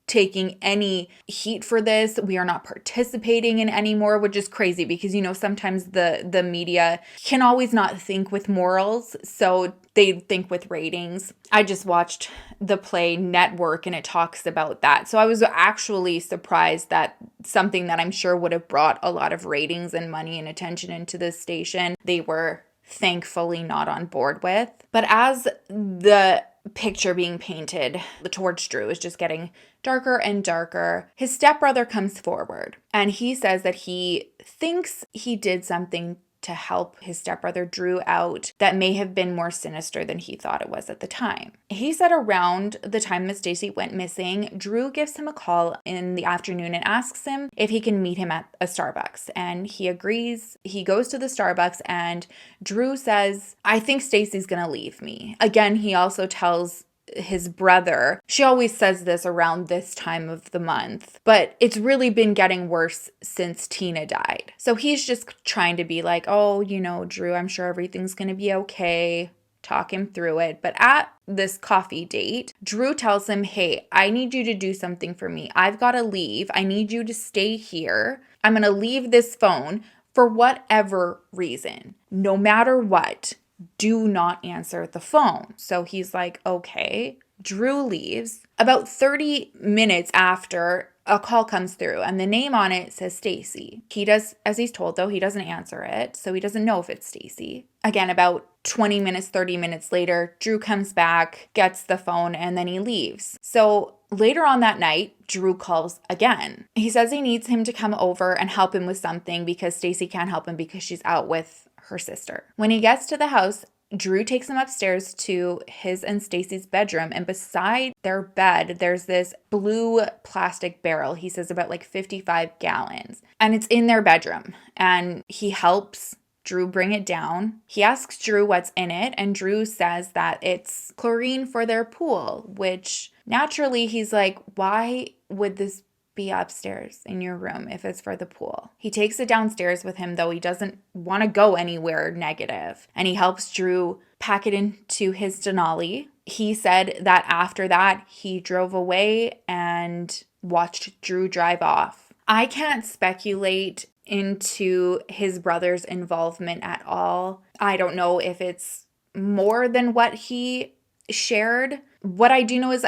taking any heat for this. We are not participating in anymore, which is crazy because, sometimes the media can always not think with morals. So they think with ratings. I just watched the play Network and it talks about that. So I was actually surprised that something that I'm sure would have brought a lot of ratings and money and attention into this station, they were thankfully not on board with. But as the picture being painted towards Drew is just getting darker and darker, his stepbrother comes forward and he says that he thinks he did something to help his stepbrother Drew out that may have been more sinister than he thought it was at the time. He said around the time that Stacy went missing, Drew gives him a call in the afternoon and asks him if he can meet him at a Starbucks. And he agrees. He goes to the Starbucks and Drew says, I think Stacy's gonna leave me. Again, he also tells his brother, she always says this around this time of the month, but it's really been getting worse since Tina died. So he's just trying to be like, oh, Drew, I'm sure everything's going to be okay. Talk him through it. But at this coffee date, Drew tells him, hey, I need you to do something for me. I've got to leave. I need you to stay here. I'm going to leave this phone for whatever reason, no matter what. Do not answer the phone. So he's like, okay. Drew leaves. About 30 minutes after, a call comes through and the name on it says Stacy. He does, as he's told though, he doesn't answer it. So he doesn't know if it's Stacy. Again, about 20 minutes, 30 minutes later, Drew comes back, gets the phone, and then he leaves. So later on that night, Drew calls again. He says he needs him to come over and help him with something because Stacy can't help him because she's out with her sister. When he gets to the house, Drew takes him upstairs to his and Stacy's bedroom, and beside their bed, there's this blue plastic barrel. He says about like 55 gallons, and it's in their bedroom, and he helps Drew bring it down. He asks Drew what's in it, and Drew says that it's chlorine for their pool, which naturally he's like, why would this be upstairs in your room if it's for the pool? He takes it downstairs with him, though he doesn't want to go anywhere negative, and he helps Drew pack it into his Denali. He said that after that, he drove away and watched Drew drive off. I can't speculate into his brother's involvement at all. I don't know if it's more than what he shared. What I do know is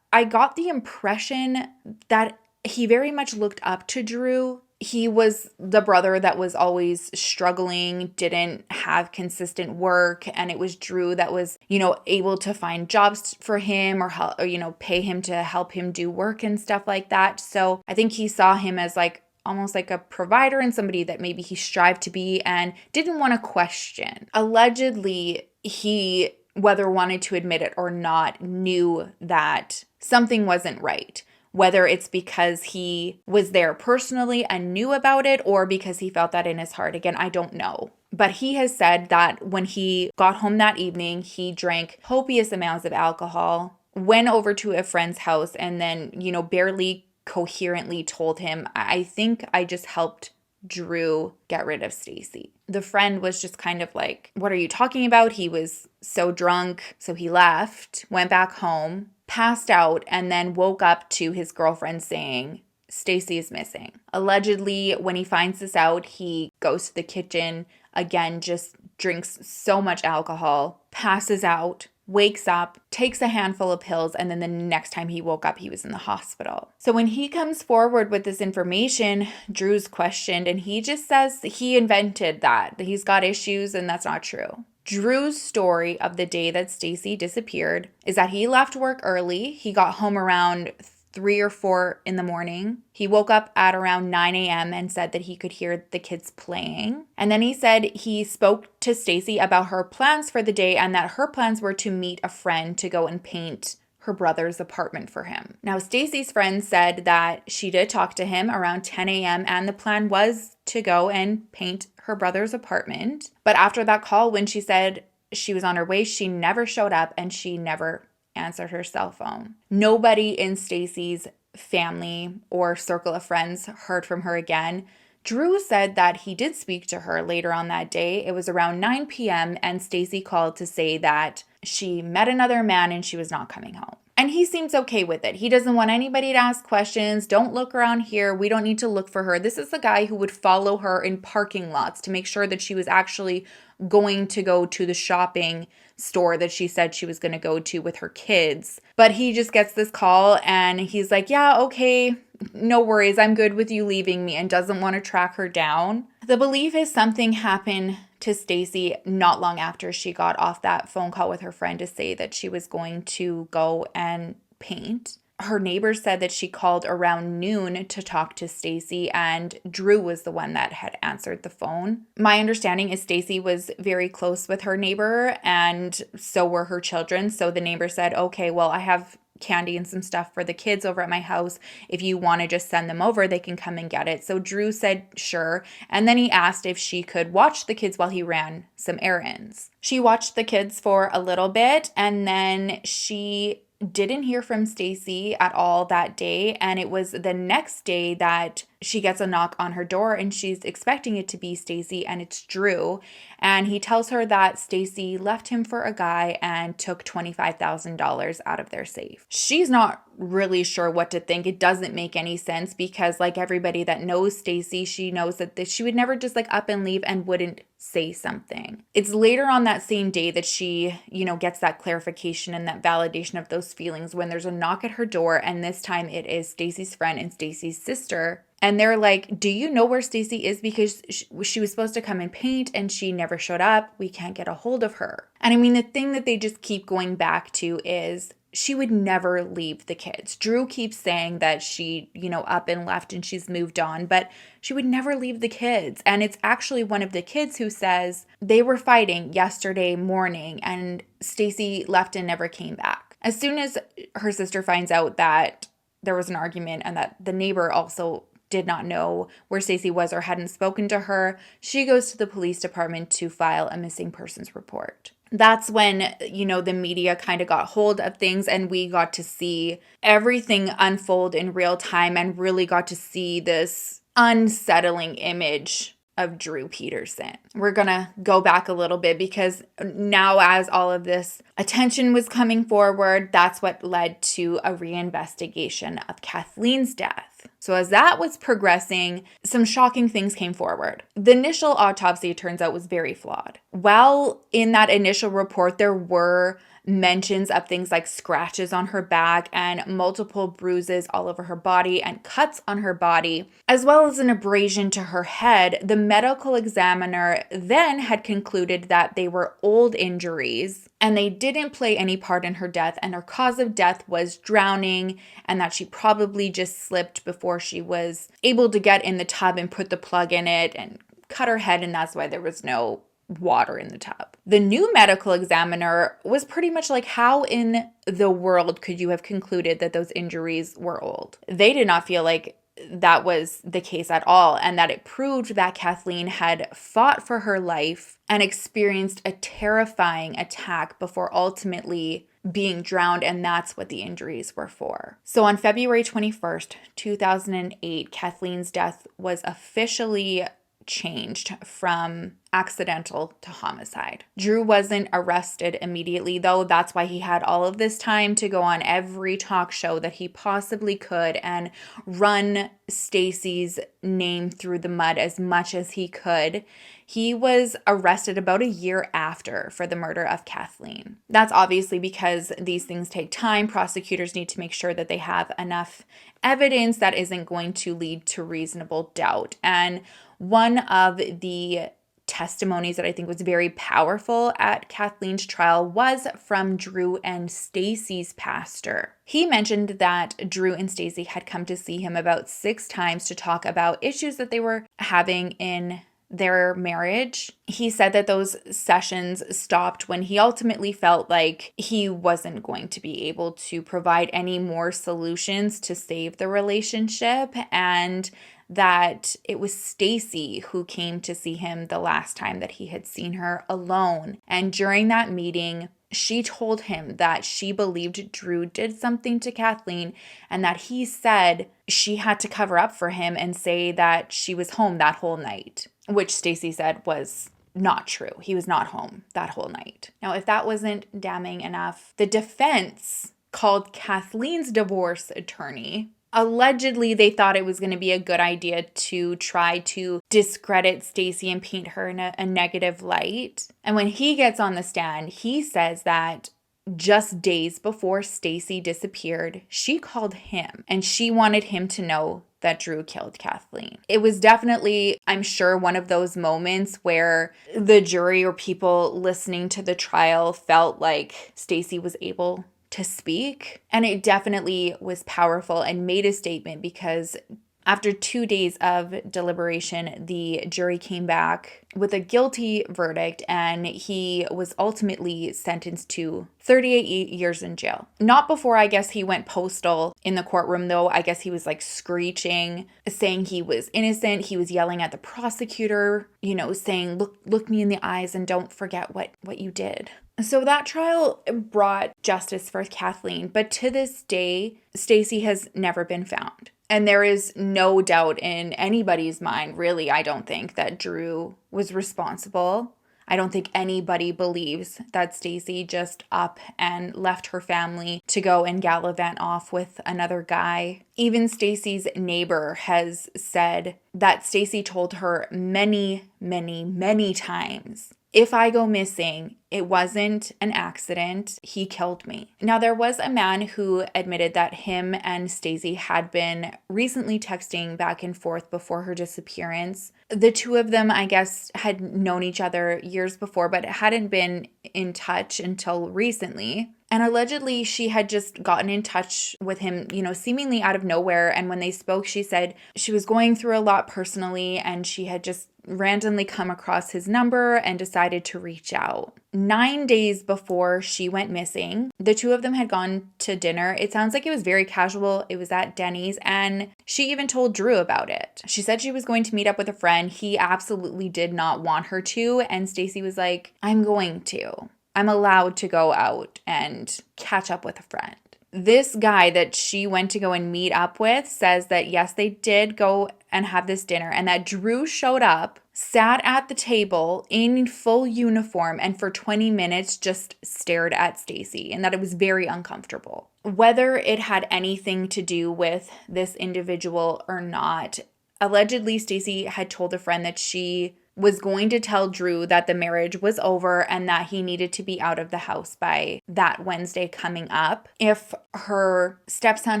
I got the impression that he very much looked up to Drew. He was the brother that was always struggling, didn't have consistent work, and it was Drew that was, able to find jobs for him or help, or pay him to help him do work and stuff like that. So I think he saw him as like almost like a provider and somebody that maybe he strived to be and didn't want to question. Allegedly, he, whether wanted to admit it or not, knew that something wasn't right. Whether it's because he was there personally and knew about it or because he felt that in his heart. Again, I don't know. But he has said that when he got home that evening, he drank copious amounts of alcohol, went over to a friend's house, and then, barely coherently told him, I think I just helped Drew get rid of Stacy. The friend was just kind of like, what are you talking about? He was so drunk. So he left, went back home, passed out, and then woke up to his girlfriend saying, Stacy is missing. Allegedly, when he finds this out, he goes to the kitchen, again, just drinks so much alcohol, passes out, wakes up, takes a handful of pills, and then the next time he woke up, he was in the hospital. So when he comes forward with this information, Drew's questioned, and he just says he invented that he's got issues, and that's not true. Drew's story of the day that Stacy disappeared is that he left work early. He got home around 3 or 4 in the morning. He woke up at around 9 a.m. and said that he could hear the kids playing. And then he said he spoke to Stacy about her plans for the day and that her plans were to meet a friend to go and paint her brother's apartment for him. Now, Stacy's friend said that she did talk to him around 10 a.m. and the plan was to go and paint her brother's apartment. But after that call, when she said she was on her way, she never showed up and she never answered her cell phone. Nobody in Stacy's family or circle of friends heard from her again. Drew said that he did speak to her later on that day. It was around 9 p.m. and Stacy called to say that she met another man and she was not coming home. And he seems okay with it. He doesn't want anybody to ask questions. Don't look around here. We don't need to look for her. This is the guy who would follow her in parking lots to make sure that she was actually going to go to the shopping store that she said she was going to go to with her kids. But he just gets this call and he's like, yeah, okay, no worries. I'm good with you leaving me, and doesn't want to track her down. The belief is something happened to Stacy not long after she got off that phone call with her friend to say that she was going to go and paint. Her neighbor said that she called around noon to talk to Stacy, and Drew was the one that had answered the phone. My understanding is Stacy was very close with her neighbor, and so were her children. So the neighbor said, okay, well, I have candy and some stuff for the kids over at my house. If you want to just send them over, they can come and get it. So Drew said sure. And then he asked if she could watch the kids while he ran some errands. She watched the kids for a little bit, and then she didn't hear from Stacy at all that day. And it was the next day that she gets a knock on her door and she's expecting it to be Stacy, and it's Drew. And he tells her that Stacy left him for a guy and took $25,000 out of their safe. She's not really sure what to think. It doesn't make any sense because, like everybody that knows Stacy, she knows that she would never just like up and leave and wouldn't say something. It's later on that same day that she, gets that clarification and that validation of those feelings when there's a knock at her door, and this time it is Stacy's friend and Stacy's sister. And they're like, do you know where Stacy is? Because she was supposed to come and paint and she never showed up. We can't get a hold of her. And I mean, the thing that they just keep going back to is she would never leave the kids. Drew keeps saying that she, up and left and she's moved on, but she would never leave the kids. And it's actually one of the kids who says they were fighting yesterday morning and Stacy left and never came back. As soon as her sister finds out that there was an argument and that the neighbor also did not know where Stacy was or hadn't spoken to her, she goes to the police department to file a missing persons report. That's when, the media kind of got hold of things and we got to see everything unfold in real time and really got to see this unsettling image of Drew Peterson. We're going to go back a little bit because now as all of this attention was coming forward, that's what led to a reinvestigation of Kathleen's death. So as that was progressing, some shocking things came forward. The initial autopsy, it turns out, was very flawed. While in that initial report, there were mentions of things like scratches on her back and multiple bruises all over her body and cuts on her body, as well as an abrasion to her head, the medical examiner then had concluded that they were old injuries and they didn't play any part in her death, and her cause of death was drowning, and that she probably just slipped before she was able to get in the tub and put the plug in it and cut her head, and that's why there was no water in the tub. The new medical examiner was pretty much like, how in the world could you have concluded that those injuries were old? They did not feel like that was the case at all, and that it proved that Kathleen had fought for her life and experienced a terrifying attack before ultimately being drowned, and that's what the injuries were for. So on February 21st, 2008, Kathleen's death was officially changed from accidental to homicide. Drew wasn't arrested immediately, though. That's why he had all of this time to go on every talk show that he possibly could and run Stacy's name through the mud as much as he could. He was arrested about a year after for the murder of Kathleen. That's obviously because these things take time. Prosecutors need to make sure that they have enough evidence that isn't going to lead to reasonable doubt. And one of the testimonies that I think was very powerful at Kathleen's trial was from Drew and Stacy's pastor. He mentioned that Drew and Stacy had come to see him about 6 times to talk about issues that they were having in their marriage. He said that those sessions stopped when he ultimately felt like he wasn't going to be able to provide any more solutions to save the relationship, and that it was Stacy who came to see him the last time that he had seen her alone. And during that meeting, she told him that she believed Drew did something to Kathleen and that he said she had to cover up for him and say that she was home that whole night, which Stacy said was not true. He was not home that whole night. Now, if that wasn't damning enough, the defense called Kathleen's divorce attorney. Allegedly, they thought it was going to be a good idea to try to discredit Stacy and paint her in a negative light. And when he gets on the stand, he says that just days before Stacy disappeared, she called him and she wanted him to know that Drew killed Kathleen. It was definitely, I'm sure, one of those moments where the jury or people listening to the trial felt like Stacy was able to speak. And it definitely was powerful and made a statement because after 2 days of deliberation, the jury came back with a guilty verdict and he was ultimately sentenced to 38 years in jail. Not before, I guess, he went postal in the courtroom, though. I guess he was like screeching, saying he was innocent. He was yelling at the prosecutor, saying, look me in the eyes and don't forget what you did. So that trial brought justice for Kathleen, but to this day, Stacy has never been found. And there is no doubt in anybody's mind, really, I don't think, that Drew was responsible. I don't think anybody believes that Stacy just up and left her family to go and gallivant off with another guy. Even Stacy's neighbor has said that Stacy told her many, many, many times, if I go missing, it wasn't an accident. He killed me. Now, there was a man who admitted that him and Stacy had been recently texting back and forth before her disappearance. The two of them, I guess, had known each other years before, but hadn't been in touch until recently. And allegedly, she had just gotten in touch with him, seemingly out of nowhere. And when they spoke, she said she was going through a lot personally, and she had just randomly come across his number and decided to reach out. 9 days before she went missing, the two of them had gone to dinner. It sounds like it was very casual. It was at Denny's, and she even told Drew about it. She said she was going to meet up with a friend. He absolutely did not want her to, and Stacy was like, I'm going to. I'm allowed to go out and catch up with a friend. This guy that she went to go and meet up with says that yes, they did go and have this dinner, and that Drew showed up, sat at the table in full uniform, and for 20 minutes just stared at Stacy, and that it was very uncomfortable. Whether it had anything to do with this individual or not, allegedly Stacy had told a friend that she was going to tell Drew that the marriage was over and that he needed to be out of the house by that Wednesday coming up. If her stepson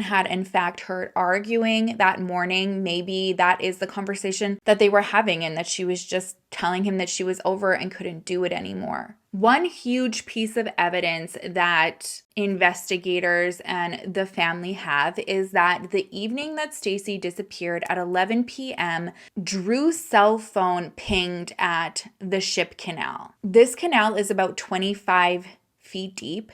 had in fact heard arguing that morning, maybe that is the conversation that they were having, and that she was just telling him that she was over and couldn't do it anymore. One huge piece of evidence that investigators and the family have is that the evening that Stacy disappeared at 11 p.m., Drew's cell phone pinged at the ship canal. This canal is about 25 feet deep,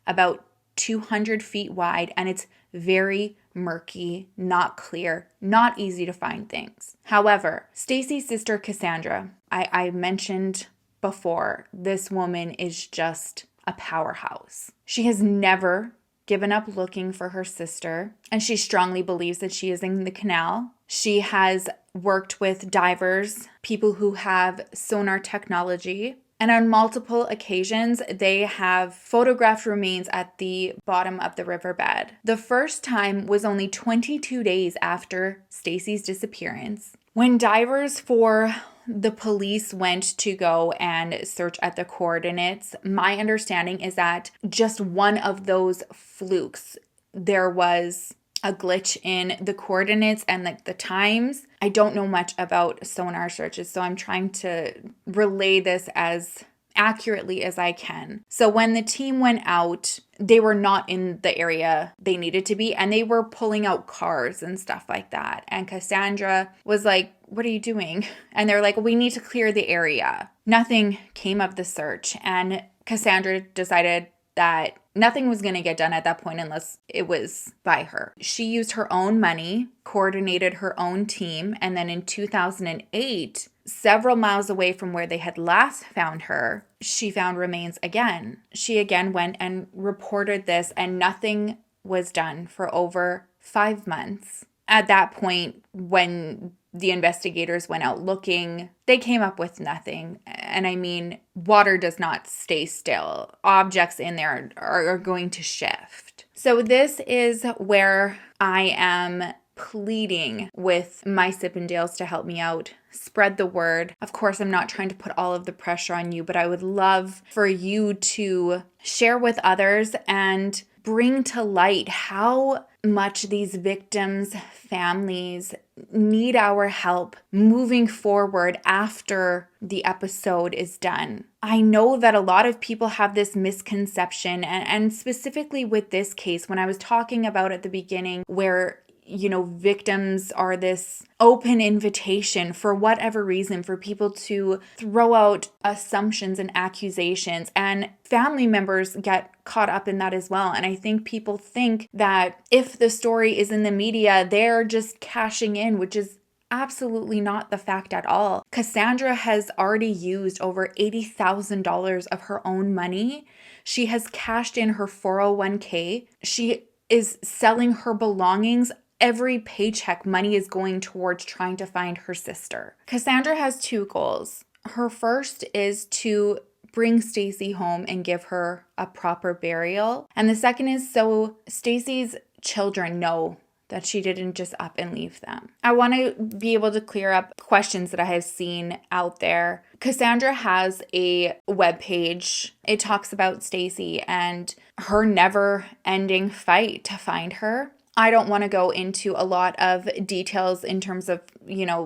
about 200 feet wide, and it's very murky, not clear, not easy to find things. However, Stacy's sister Cassandra, I mentioned before, this woman is just a powerhouse. She has never given up looking for her sister, and she strongly believes that she is in the canal. She has worked with divers, people who have sonar technology, and on multiple occasions, they have photographed remains at the bottom of the riverbed. The first time was only 22 days after Stacy's disappearance, when divers for the police went to go and search at the coordinates. My understanding is that just one of those flukes, there was a glitch in the coordinates and the times. I don't know much about sonar searches, so I'm trying to relay this as accurately as I can. So when the team went out, they were not in the area they needed to be, and they were pulling out cars and stuff like that. And Cassandra was like, what are you doing? And they're like, we need to clear the area. Nothing came of the search, and Cassandra decided that nothing was going to get done at that point unless it was by her. She used her own money, coordinated her own team, and then in 2008, several miles away from where they had last found her, she found remains again. She again went and reported this, and nothing was done for over 5 months. At that point, when the investigators went out looking, they came up with nothing. And I mean, water does not stay still. Objects in there are going to shift. So this is where I am pleading with my Sippendales to help me out. Spread the word. Of course, I'm not trying to put all of the pressure on you, but I would love for you to share with others and bring to light how much these victims' families need our help moving forward after the episode is done. I know that a lot of people have this misconception, and specifically with this case, when I was talking about at the beginning where victims are this open invitation for whatever reason for people to throw out assumptions and accusations, and family members get caught up in that as well. And I think people think that if the story is in the media, they're just cashing in, which is absolutely not the fact at all. Cassandra has already used over $80,000 of her own money. She has cashed in her 401k. She is selling her belongings every paycheck, money is going towards trying to find her sister. Cassandra has 2 goals. Her first is to bring Stacy home and give her a proper burial. And the second is so Stacy's children know that she didn't just up and leave them. I want to be able to clear up questions that I have seen out there. Cassandra has a webpage. It talks about Stacy and her never-ending fight to find her. I don't want to go into a lot of details in terms of,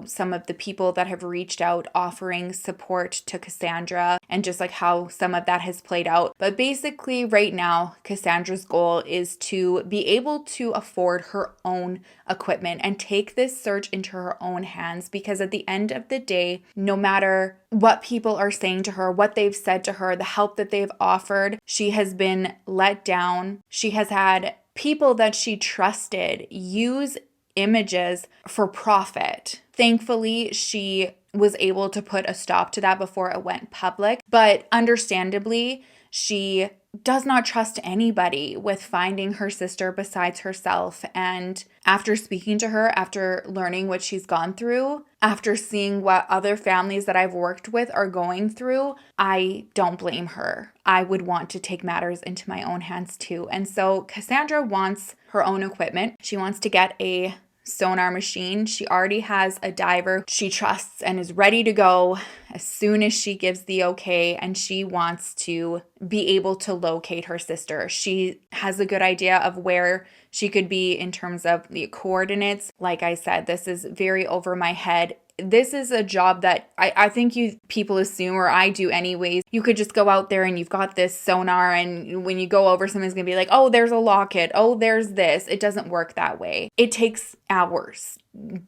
some of the people that have reached out offering support to Cassandra and just like how some of that has played out. But basically right now, Cassandra's goal is to be able to afford her own equipment and take this search into her own hands, because at the end of the day, no matter what people are saying to her, what they've said to her, the help that they've offered, she has been let down. She has had people that she trusted use images for profit. Thankfully, she was able to put a stop to that before it went public. But understandably, she does not trust anybody with finding her sister besides herself. And after speaking to her, after learning what she's gone through, after seeing what other families that I've worked with are going through, I don't blame her. I would want to take matters into my own hands too. And so Cassandra wants her own equipment. She wants to get a sonar machine. She already has a diver she trusts and is ready to go as soon as she gives the okay, and she wants to be able to locate her sister. She has a good idea of where she could be in terms of the coordinates. Like I said, this is very over my head. This is a job that I think people assume, or I do anyways, you could just go out there and you've got this sonar, and when you go over, someone's going to be like, oh, there's a locket. Oh, there's this. It doesn't work that way. It takes hours,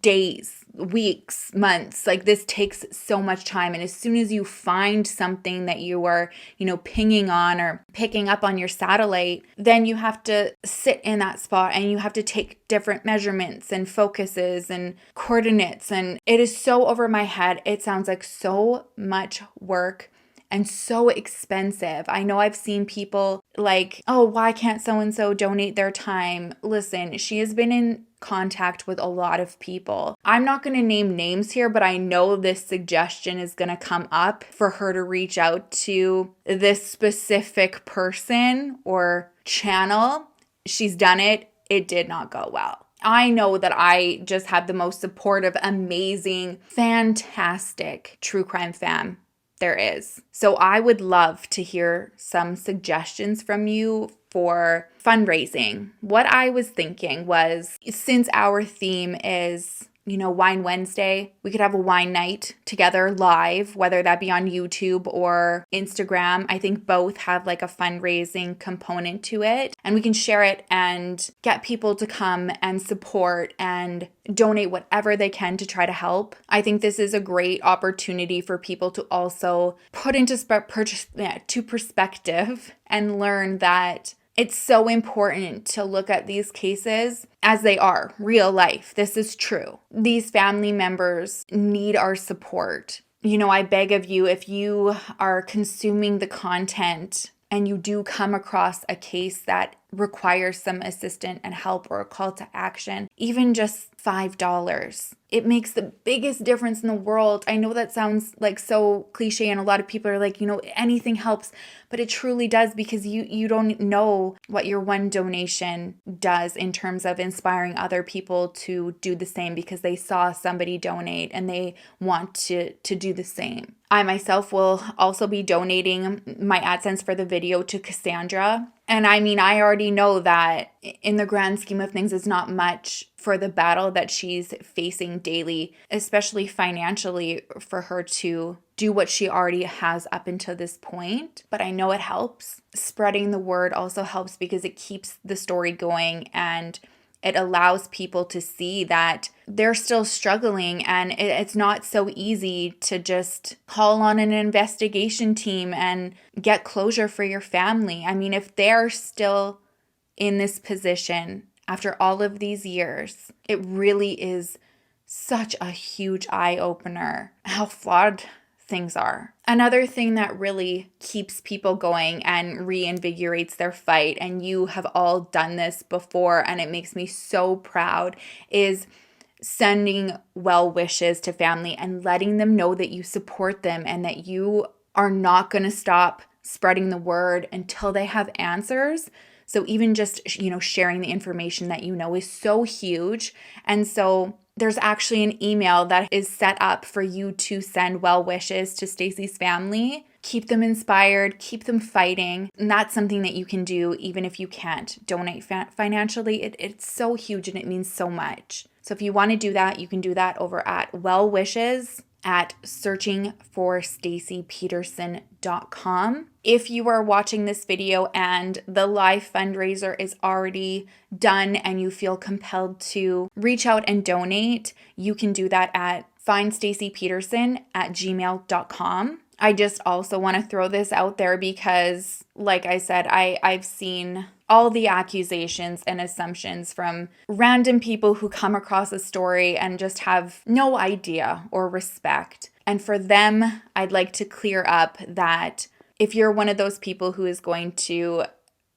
days, weeks, months. Like, this takes so much time. And as soon as you find something that you are, pinging on or picking up on your satellite, then you have to sit in that spot and you have to take different measurements and focuses and coordinates. And it is so over my head. It sounds like so much work and so expensive. I know I've seen people like, oh, why can't so-and-so donate their time? Listen, she has been in contact with a lot of people. I'm not going to name names here, but I know this suggestion is going to come up for her to reach out to this specific person or channel. She's done it. It did not go well. I know that I just have the most supportive, amazing, fantastic true crime fam there is. So I would love to hear some suggestions from you for fundraising. What I was thinking was, since our theme is, Wine Wednesday, we could have a wine night together live, whether that be on YouTube or Instagram. I think both have like a fundraising component to it, and we can share it and get people to come and support and donate whatever they can to try to help. I think this is a great opportunity for people to also put into perspective and learn that it's so important to look at these cases as they are, real life. This is true. These family members need our support. I beg of you, if you are consuming the content and you do come across a case that requires some assistance and help or a call to action, even just $5, it makes the biggest difference in the world. I know that sounds like so cliche, and a lot of people are like, anything helps, but it truly does, because you don't know what your one donation does in terms of inspiring other people to do the same, because they saw somebody donate and they want to do the same. I myself will also be donating my AdSense for the video to Cassandra. And I already know that in the grand scheme of things, it's not much for the battle that she's facing daily, especially financially, for her to do what she already has up until this point. But I know it helps. Spreading the word also helps, because it keeps the story going and it allows people to see that they're still struggling, and it's not so easy to just call on an investigation team and get closure for your family. If they're still in this position after all of these years, it really is such a huge eye-opener how flawed things are. Another thing that really keeps people going and reinvigorates their fight, and you have all done this before and it makes me so proud, is sending well wishes to family and letting them know that you support them and that you are not going to stop spreading the word until they have answers. So even just, sharing the information that is so huge. And so there's actually an email that is set up for you to send well wishes to Stacy's family. Keep them inspired, keep them fighting. And that's something that you can do even if you can't donate financially. It's so huge and it means so much. So if you want to do that, you can do that over at Well Wishes at searchingforstacypeterson.com. If you are watching this video and the live fundraiser is already done and you feel compelled to reach out and donate, you can do that at findstacypeterson@gmail.com. I just also want to throw this out there because, like I said, I've seen all the accusations and assumptions from random people who come across a story and just have no idea or respect. And for them, I'd like to clear up that if you're one of those people who is going to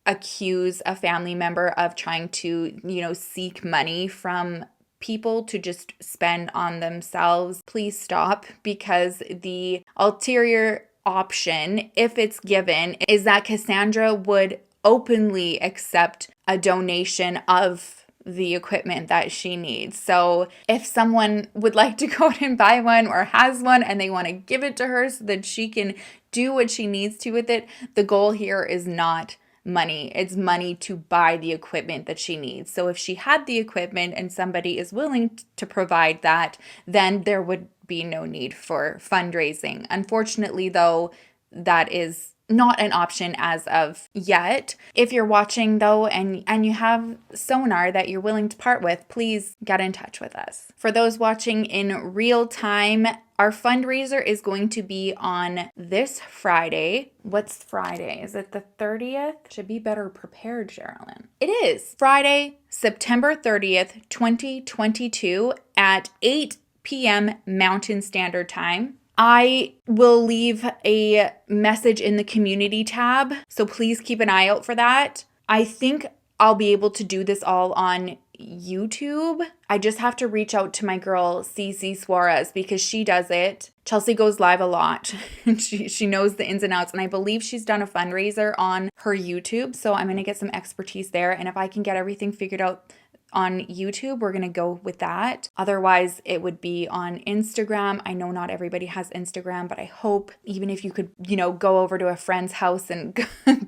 accuse a family member of trying to, seek money from people to just spend on themselves, please stop, because the ulterior option, if it's given, is that Cassandra would openly accept a donation of the equipment that she needs. So if someone would like to go out and buy one or has one and they want to give it to her so that she can do what she needs to with it, the goal here is not money. It's money to buy the equipment that she needs. So if she had the equipment and somebody is willing to provide that, then there would be no need for fundraising. Unfortunately, though, that is not an option as of yet. If you're watching though and you have sonar that you're willing to part with, please get in touch with us. For those watching in real time, our fundraiser is going to be on this Friday. What's Friday? Is it the 30th? Should be better prepared, Sherilyn. It is Friday, September 30th, 2022 at 8 p.m. Mountain Standard Time. I will leave a message in the community tab, so please keep an eye out for that. I think I'll be able to do this all on YouTube. I just have to reach out to my girl, Suarez, because she does it. Chelsea goes live a lot. she knows the ins and outs, and I believe she's done a fundraiser on her YouTube, so I'm going to get some expertise there, and if I can get everything figured out on YouTube, we're going to go with that. Otherwise, it would be on Instagram. I know not everybody has Instagram, but I hope even if you could, go over to a friend's house and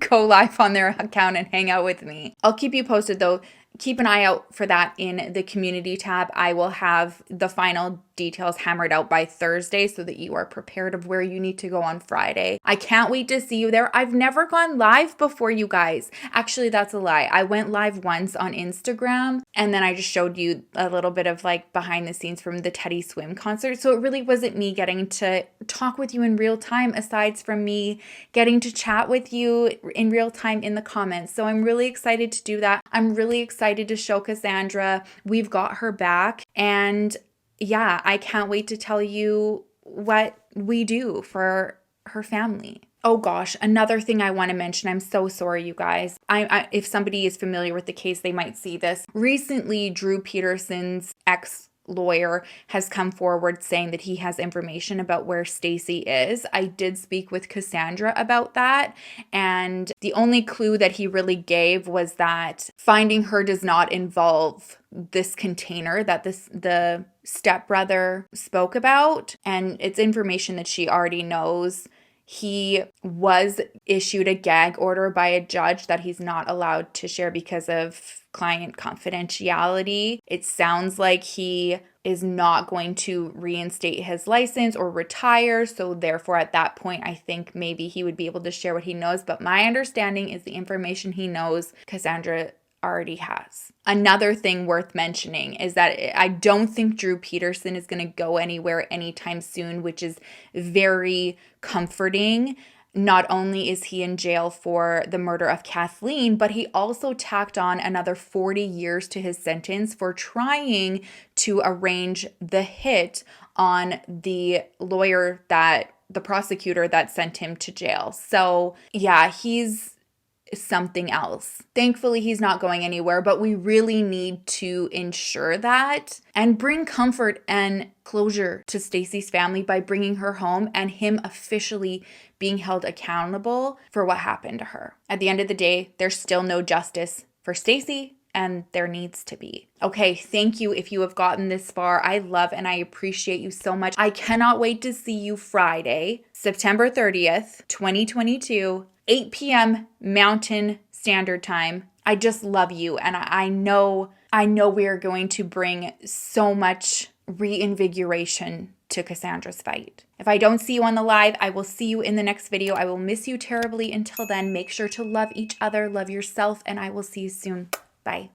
go live on their account and hang out with me. I'll keep you posted though. Keep an eye out for that in the community tab. I will have the final details hammered out by Thursday so that you are prepared of where you need to go on Friday. I can't wait to see you there. I've never gone live before, you guys. Actually, that's a lie. I went live once on Instagram and then I just showed you a little bit of behind the scenes from the Teddy Swim concert. So it really wasn't me getting to talk with you in real time aside from me getting to chat with you in real time in the comments. So I'm really excited to do that. I'm really excited to show Cassandra we've got her back, and yeah, I can't wait to tell you what we do for her family. Oh gosh, another thing I want to mention, I'm so sorry, you guys. If somebody is familiar with the case, they might see this. Recently, Drew Peterson's ex-lawyer has come forward saying that he has information about where Stacy is. I did speak with Cassandra about that, and the only clue that he really gave was that finding her does not involve this container that the stepbrother spoke about, and it's information that she already knows. He was issued a gag order by a judge that he's not allowed to share because of client confidentiality. It sounds like he is not going to reinstate his license or retire. So therefore, at that point, I think maybe he would be able to share what he knows. But my understanding is the information he knows, Cassandra already has. Another thing worth mentioning is that I don't think Drew Peterson is going to go anywhere anytime soon, which is very comforting. Not only is he in jail for the murder of Kathleen, but he also tacked on another 40 years to his sentence for trying to arrange the hit on the lawyer that the prosecutor that sent him to jail. So yeah, he's something else. Thankfully, he's not going anywhere, but we really need to ensure that and bring comfort and closure to Stacy's family by bringing her home and him officially being held accountable for what happened to her. At the end of the day, there's still no justice for Stacy, and there needs to be. Okay, thank you if you have gotten this far. I love and I appreciate you so much. I cannot wait to see you Friday, September 30th, 2022, 8 p.m. Mountain Standard Time. I just love you, and I know we are going to bring so much reinvigoration to Cassandra's fight. If I don't see you on the live, I will see you in the next video. I will miss you terribly. Until then, make sure to love each other, love yourself, and I will see you soon. Bye.